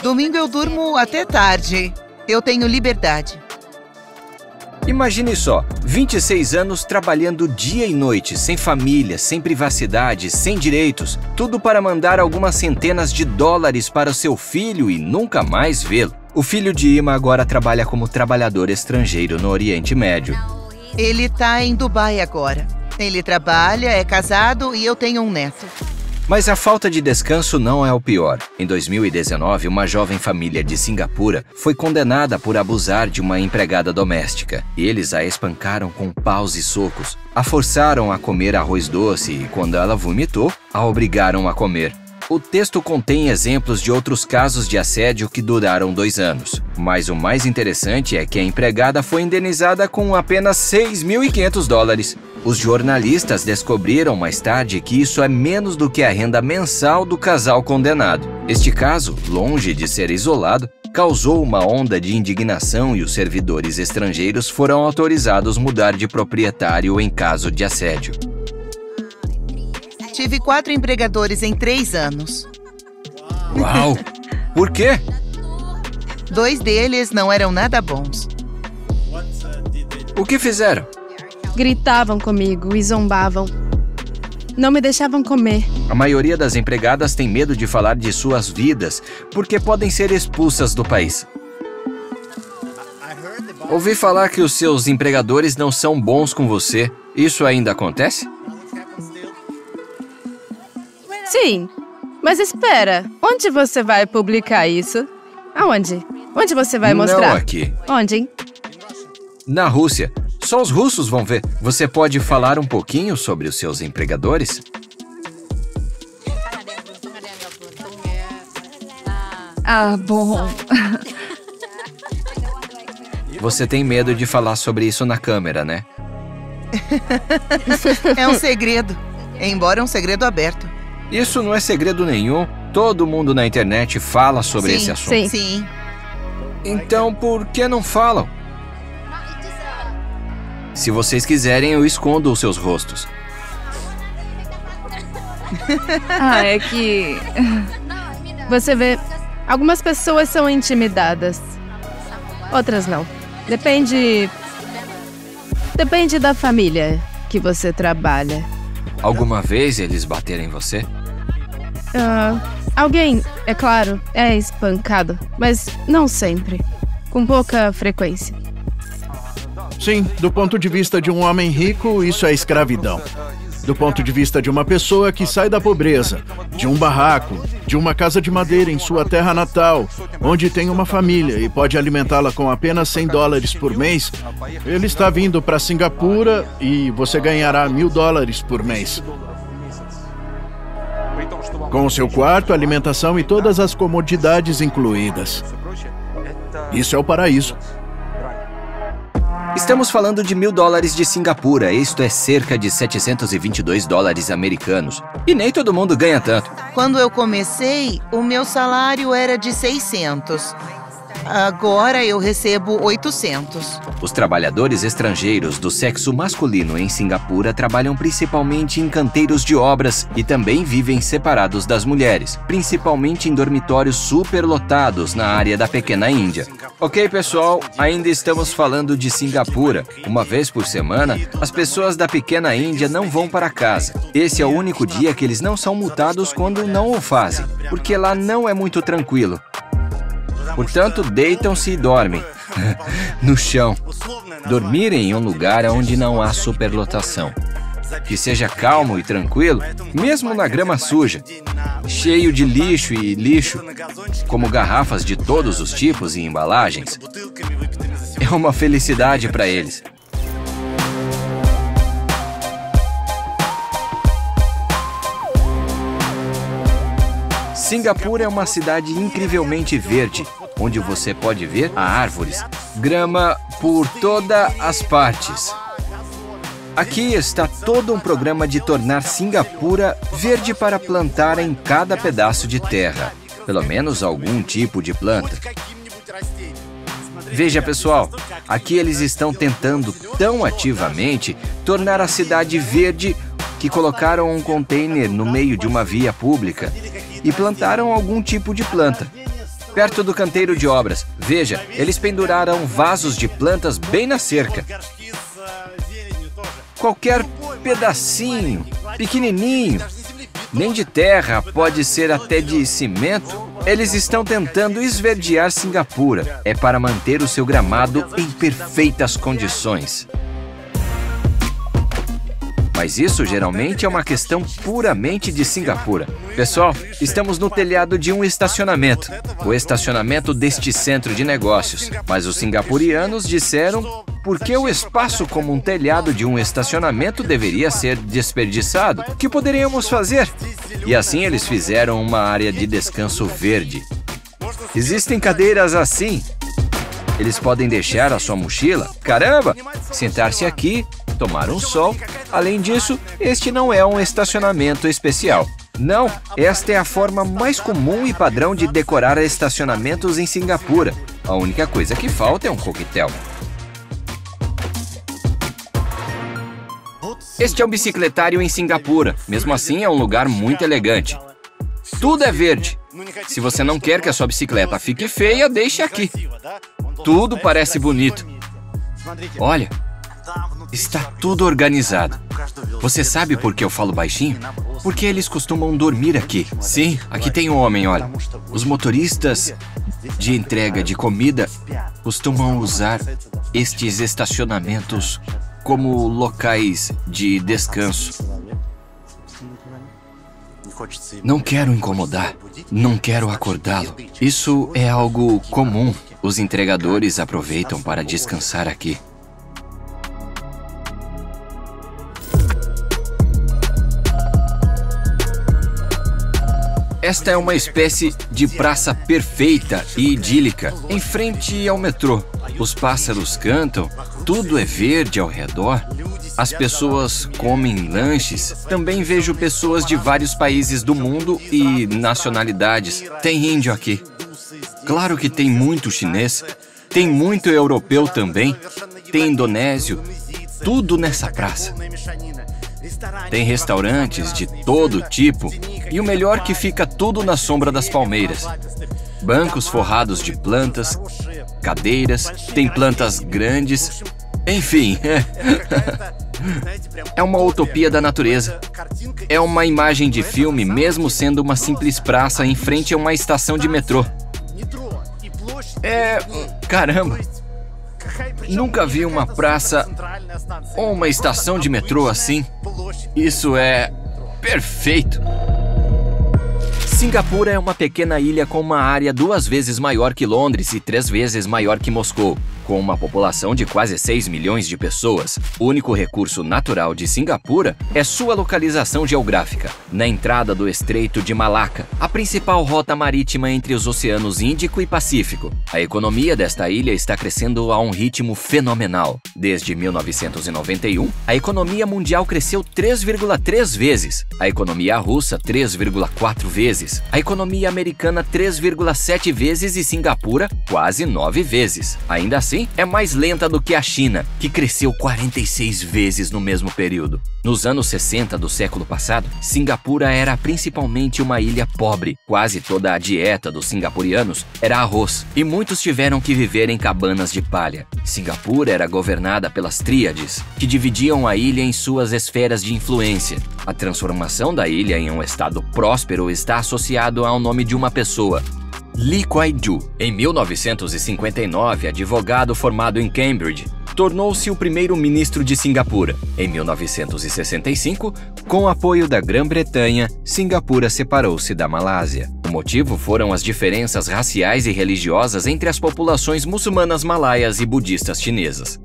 Domingo eu durmo até tarde. Eu tenho liberdade. Imagine só, 26 anos trabalhando dia e noite, sem família, sem privacidade, sem direitos, tudo para mandar algumas centenas de dólares para o seu filho e nunca mais vê-lo. O filho de Ima agora trabalha como trabalhador estrangeiro no Oriente Médio. Ele tá em Dubai agora. Ele trabalha, é casado e eu tenho um neto. Mas a falta de descanso não é o pior. Em 2019, uma jovem família de Singapura foi condenada por abusar de uma empregada doméstica. Eles a espancaram com paus e socos, a forçaram a comer arroz doce e, quando ela vomitou, a obrigaram a comer. O texto contém exemplos de outros casos de assédio que duraram 2 anos. Mas o mais interessante é que a empregada foi indenizada com apenas $6.500. Os jornalistas descobriram mais tarde que isso é menos do que a renda mensal do casal condenado. Este caso, longe de ser isolado, causou uma onda de indignação e os servidores estrangeiros foram autorizados a mudar de proprietário em caso de assédio. Tive 4 empregadores em 3 anos. Uau! Por quê? 2 deles não eram nada bons. O que fizeram? Gritavam comigo e zombavam. Não me deixavam comer. A maioria das empregadas tem medo de falar de suas vidas, porque podem ser expulsas do país. Ouvi falar que os seus empregadores não são bons com você. Isso ainda acontece? Sim, mas espera. Onde você vai publicar isso? Aonde? Onde você vai mostrar? Não aqui. Onde, hein? Na Rússia. Só os russos vão ver. Você pode falar um pouquinho sobre os seus empregadores? Ah, bom. Você tem medo de falar sobre isso na câmera, né? É um segredo. Embora um segredo aberto. Isso não é segredo nenhum. Todo mundo na internet fala sobre esse assunto. Sim. Então, por que não falam? Se vocês quiserem, eu escondo os seus rostos. Ah, é que... Você vê, algumas pessoas são intimidadas. Outras não. Depende da família que você trabalha. Alguma vez eles bateram em você? Alguém, é claro, é espancado, mas não sempre. Com pouca frequência. Sim, do ponto de vista de um homem rico, isso é escravidão. Do ponto de vista de uma pessoa que sai da pobreza, de um barraco, de uma casa de madeira em sua terra natal, onde tem uma família e pode alimentá-la com apenas $100 por mês, ele está vindo para Singapura e você ganhará $1.000 por mês. Com o seu quarto, alimentação e todas as comodidades incluídas. Isso é o paraíso. Estamos falando de $1.000 de Singapura, isto é cerca de $722 americanos. E nem todo mundo ganha tanto. Quando eu comecei, o meu salário era de 600. Agora eu recebo 800. Os trabalhadores estrangeiros do sexo masculino em Singapura trabalham principalmente em canteiros de obras e também vivem separados das mulheres, principalmente em dormitórios superlotados na área da Pequena Índia. Ok, pessoal, ainda estamos falando de Singapura. Uma vez por semana, as pessoas da Pequena Índia não vão para casa. Esse é o único dia que eles não são multados quando não o fazem, porque lá não é muito tranquilo. Portanto, deitam-se e dormem no chão. Dormir em um lugar onde não há superlotação. Que seja calmo e tranquilo, mesmo na grama suja, cheio de lixo e lixo, como garrafas de todos os tipos e embalagens. É uma felicidade para eles. Singapura é uma cidade incrivelmente verde, onde você pode ver árvores, grama por todas as partes. Aqui está todo um programa de tornar Singapura verde para plantar em cada pedaço de terra, pelo menos algum tipo de planta. Veja, pessoal, aqui eles estão tentando tão ativamente tornar a cidade verde que colocaram um container no meio de uma via pública e plantaram algum tipo de planta. Perto do canteiro de obras, veja, eles penduraram vasos de plantas bem na cerca. Qualquer pedacinho, pequenininho, nem de terra, pode ser até de cimento. Eles estão tentando esverdear Singapura. É para manter o seu gramado em perfeitas condições. Mas isso geralmente é uma questão puramente de Singapura. Pessoal, estamos no telhado de um estacionamento. O estacionamento deste centro de negócios. Mas os singapurianos disseram por que o espaço como um telhado de um estacionamento deveria ser desperdiçado. O que poderíamos fazer? E assim eles fizeram uma área de descanso verde. Existem cadeiras assim. Eles podem deixar a sua mochila, caramba, sentar-se aqui, tomar um sol. Além disso, este não é um estacionamento especial. Não, esta é a forma mais comum e padrão de decorar estacionamentos em Singapura. A única coisa que falta é um coquetel. Este é um bicicletário em Singapura. Mesmo assim, é um lugar muito elegante. Tudo é verde. Se você não quer que a sua bicicleta fique feia, deixe aqui. Tudo parece bonito. Olha, está tudo organizado. Você sabe por que eu falo baixinho? Porque eles costumam dormir aqui. Sim, aqui tem um homem, olha. Os motoristas de entrega de comida costumam usar estes estacionamentos como locais de descanso. Não quero incomodar, não quero acordá-lo. Isso é algo comum. Os entregadores aproveitam para descansar aqui. Esta é uma espécie de praça perfeita e idílica, em frente ao metrô. Os pássaros cantam, tudo é verde ao redor. As pessoas comem lanches. Também vejo pessoas de vários países do mundo e nacionalidades. Tem índio aqui. Claro que tem muito chinês. Tem muito europeu também. Tem indonésio. Tudo nessa praça. Tem restaurantes de todo tipo. E o melhor que fica tudo na sombra das palmeiras. Bancos forrados de plantas, cadeiras, tem plantas grandes. Enfim, é uma utopia da natureza. É uma imagem de filme, mesmo sendo uma simples praça em frente a uma estação de metrô. Caramba! Nunca vi uma praça ou uma estação de metrô assim. Isso é perfeito! Singapura é uma pequena ilha com uma área 2 vezes maior que Londres e 3 vezes maior que Moscou, com uma população de quase 6 milhões de pessoas. O único recurso natural de Singapura é sua localização geográfica, na entrada do Estreito de Malacca, a principal rota marítima entre os oceanos Índico e Pacífico. A economia desta ilha está crescendo a um ritmo fenomenal. Desde 1991, a economia mundial cresceu 3,3 vezes, a economia russa 3,4 vezes, a economia americana 3,7 vezes e Singapura quase 9 vezes. Ainda assim, é mais lenta do que a China, que cresceu 46 vezes no mesmo período. Nos anos 60 do século passado, Singapura era principalmente uma ilha pobre. Quase toda a dieta dos singapurianos era arroz, e muitos tiveram que viver em cabanas de palha. Singapura era governada pelas tríades, que dividiam a ilha em suas esferas de influência. A transformação da ilha em um estado próspero está associado ao nome de uma pessoa, Lee Kuan-yew. Em 1959, advogado formado em Cambridge, tornou-se o primeiro-ministro de Singapura. Em 1965, com o apoio da Grã-Bretanha, Singapura separou-se da Malásia. O motivo foram as diferenças raciais e religiosas entre as populações muçulmanas malaias e budistas chinesas.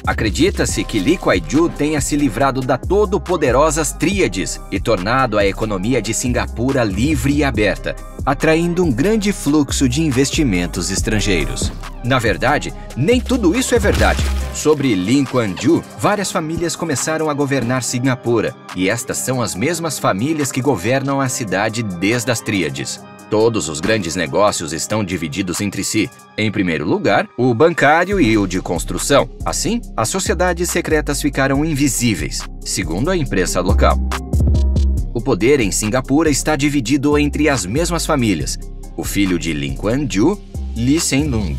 Acredita-se que Lee Kuan-yew tenha se livrado da todo-poderosas tríades e tornado a economia de Singapura livre e aberta, atraindo um grande fluxo de investimentos estrangeiros. Na verdade, nem tudo isso é verdade. Sobre Lee Kuan-yew, várias famílias começaram a governar Singapura, e estas são as mesmas famílias que governam a cidade desde as tríades. Todos os grandes negócios estão divididos entre si. Em primeiro lugar, o bancário e o de construção. Assim, as sociedades secretas ficaram invisíveis, segundo a imprensa local. O poder em Singapura está dividido entre as mesmas famílias. O filho de Lee Kuan-yew, Lee Hsien Loong,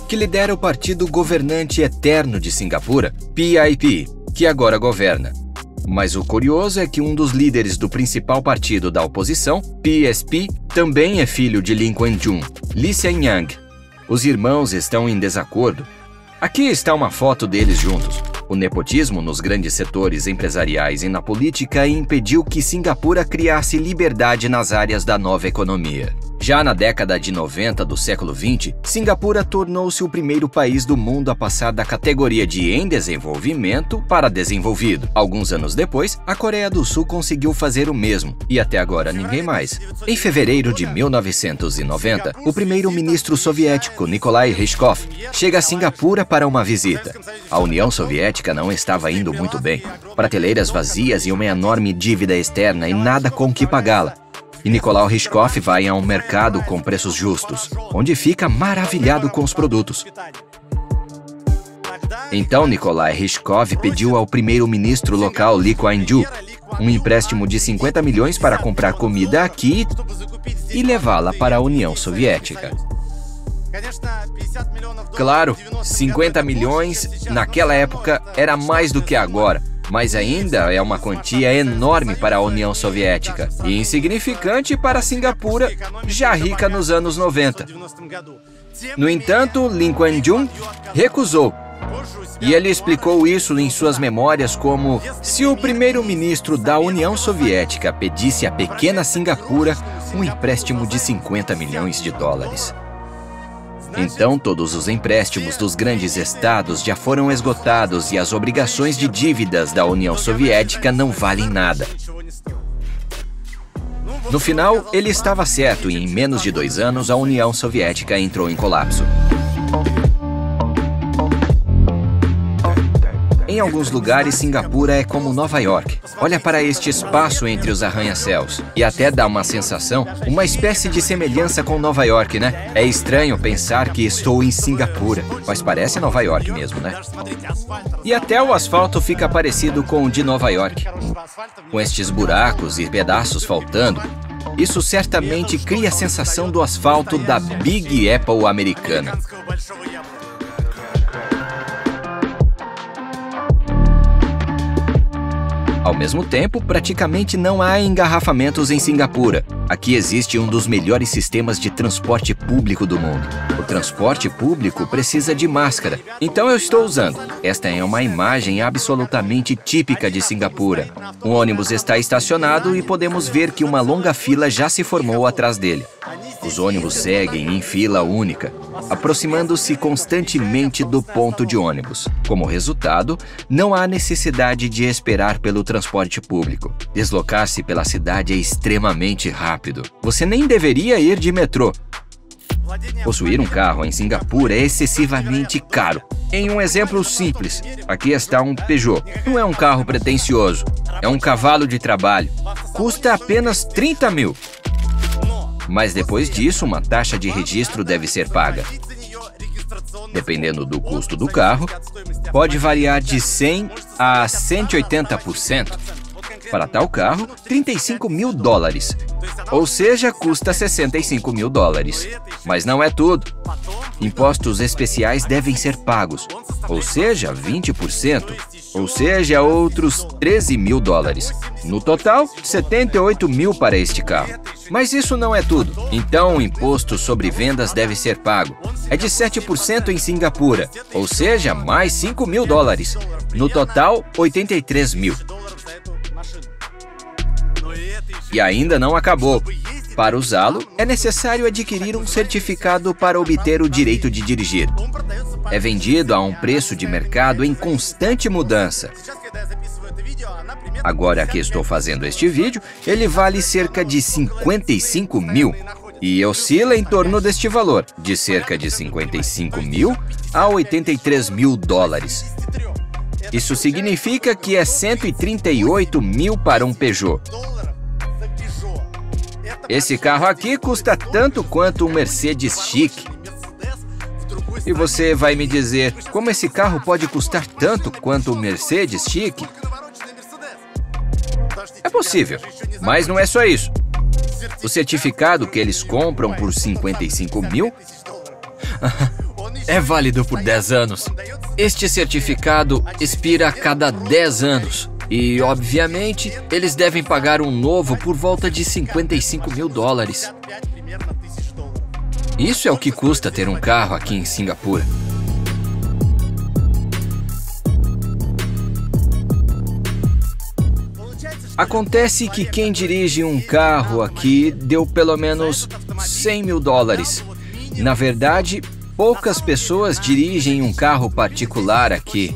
que lidera o partido governante eterno de Singapura, PIP, que agora governa. Mas o curioso é que um dos líderes do principal partido da oposição, PSP, também é filho de Lee Kuan-yew, Lee Hsien-yang. Os irmãos estão em desacordo. Aqui está uma foto deles juntos. O nepotismo nos grandes setores empresariais e na política impediu que Singapura criasse liberdade nas áreas da nova economia. Já na década de 90 do século XX, Singapura tornou-se o primeiro país do mundo a passar da categoria de em desenvolvimento para desenvolvido. Alguns anos depois, a Coreia do Sul conseguiu fazer o mesmo, e até agora ninguém mais. Em fevereiro de 1990, o primeiro-ministro soviético Nikolai Hrishkov chega a Singapura para uma visita. A União Soviética não estava indo muito bem. Prateleiras vazias e uma enorme dívida externa e nada com que pagá-la. E Nikolai Hrishkov vai a um mercado com preços justos, onde fica maravilhado com os produtos. Então Nikolai Hrishkov pediu ao primeiro-ministro local Lee Kuan-yew um empréstimo de 50 milhões para comprar comida aqui e levá-la para a União Soviética. Claro, 50 milhões naquela época era mais do que agora. Mas ainda é uma quantia enorme para a União Soviética e insignificante para Singapura, já rica nos anos 90. No entanto, Lee Kuan-yew recusou. E ele explicou isso em suas memórias como se o primeiro-ministro da União Soviética pedisse à pequena Singapura um empréstimo de 50 milhões de dólares. Então, todos os empréstimos dos grandes estados já foram esgotados e as obrigações de dívidas da União Soviética não valem nada. No final, ele estava certo e em menos de 2 anos a União Soviética entrou em colapso. Em alguns lugares, Singapura é como Nova York. Olha para este espaço entre os arranha-céus. E até dá uma sensação, uma espécie de semelhança com Nova York, né? É estranho pensar que estou em Singapura, mas parece Nova York mesmo, né? E até o asfalto fica parecido com o de Nova York. Com estes buracos e pedaços faltando, isso certamente cria a sensação do asfalto da Big Apple americana. Ao mesmo tempo, praticamente não há engarrafamentos em Singapura. Aqui existe um dos melhores sistemas de transporte público do mundo. O transporte público precisa de máscara, então eu estou usando. Esta é uma imagem absolutamente típica de Singapura. Um ônibus está estacionado e podemos ver que uma longa fila já se formou atrás dele. Os ônibus seguem em fila única, aproximando-se constantemente do ponto de ônibus. Como resultado, não há necessidade de esperar pelo transporte público. Deslocar-se pela cidade é extremamente rápido. Você nem deveria ir de metrô. Possuir um carro em Singapura é excessivamente caro. Em um exemplo simples, aqui está um Peugeot. Não é um carro pretensioso, é um cavalo de trabalho. Custa apenas 30 mil. Mas depois disso, uma taxa de registro deve ser paga. Dependendo do custo do carro, pode variar de 100% a 180%. Para tal carro, 35 mil dólares. Ou seja, custa 65 mil dólares. Mas não é tudo. Impostos especiais devem ser pagos, ou seja, 20%, ou seja, outros 13 mil dólares. No total, 78 mil para este carro. Mas isso não é tudo. Então, o imposto sobre vendas deve ser pago. É de 7% em Singapura, ou seja, mais 5 mil dólares. No total, 83 mil. E ainda não acabou. Para usá-lo, é necessário adquirir um certificado para obter o direito de dirigir. É vendido a um preço de mercado em constante mudança. Agora que estou fazendo este vídeo, ele vale cerca de 55 mil e oscila em torno deste valor, de cerca de 55 mil a 83 mil dólares. Isso significa que é 138 mil para um Peugeot. Esse carro aqui custa tanto quanto um Mercedes chique. E você vai me dizer, como esse carro pode custar tanto quanto um Mercedes chique? É possível, mas não é só isso. O certificado que eles compram por 55 mil é válido por 10 anos. Este certificado expira a cada 10 anos. E, obviamente, eles devem pagar um novo por volta de 55 mil dólares. Isso é o que custa ter um carro aqui em Singapura. Acontece que quem dirige um carro aqui deu pelo menos 100 mil dólares. Na verdade, poucas pessoas dirigem um carro particular aqui.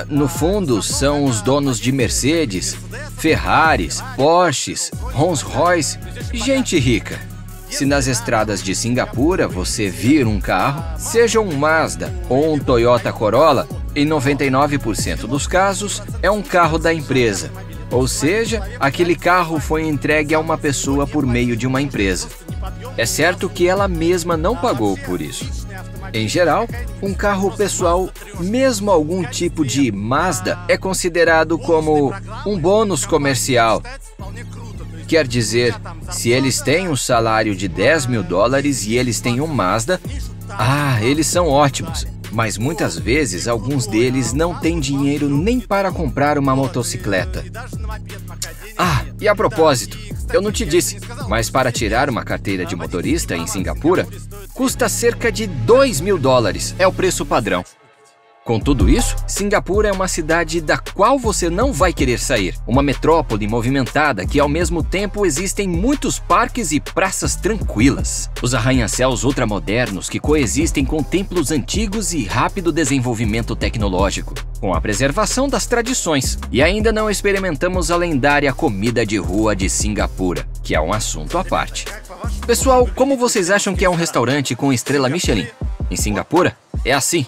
No fundo, são os donos de Mercedes, Ferraris, Porsches, Rolls-Royce, gente rica. Se nas estradas de Singapura você vir um carro, seja um Mazda ou um Toyota Corolla, em 99% dos casos é um carro da empresa. Ou seja, aquele carro foi entregue a uma pessoa por meio de uma empresa. É certo que ela mesma não pagou por isso. Em geral, um carro pessoal, mesmo algum tipo de Mazda, é considerado como um bônus comercial. Quer dizer, se eles têm um salário de 10 mil dólares e eles têm um Mazda, eles são ótimos. Mas muitas vezes, alguns deles não têm dinheiro nem para comprar uma motocicleta. E a propósito, eu não te disse, mas para tirar uma carteira de motorista em Singapura, custa cerca de 2 mil dólares. É o preço padrão. Com tudo isso, Singapura é uma cidade da qual você não vai querer sair. Uma metrópole movimentada que, ao mesmo tempo, existem muitos parques e praças tranquilas. Os arranha-céus ultramodernos que coexistem com templos antigos e rápido desenvolvimento tecnológico, com a preservação das tradições. E ainda não experimentamos a lendária comida de rua de Singapura, que é um assunto à parte. Pessoal, como vocês acham que é um restaurante com estrela Michelin? Em Singapura, é assim.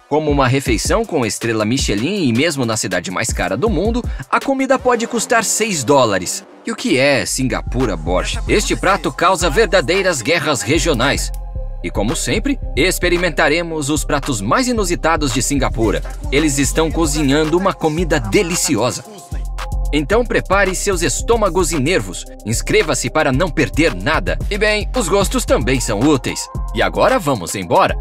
Como uma refeição com estrela Michelin e mesmo na cidade mais cara do mundo, a comida pode custar 6 dólares. E o que é Singapura Borscht? Este prato causa verdadeiras guerras regionais. E como sempre, experimentaremos os pratos mais inusitados de Singapura. Eles estão cozinhando uma comida deliciosa. Então prepare seus estômagos e nervos. Inscreva-se para não perder nada. E bem, os gostos também são úteis. E agora vamos embora.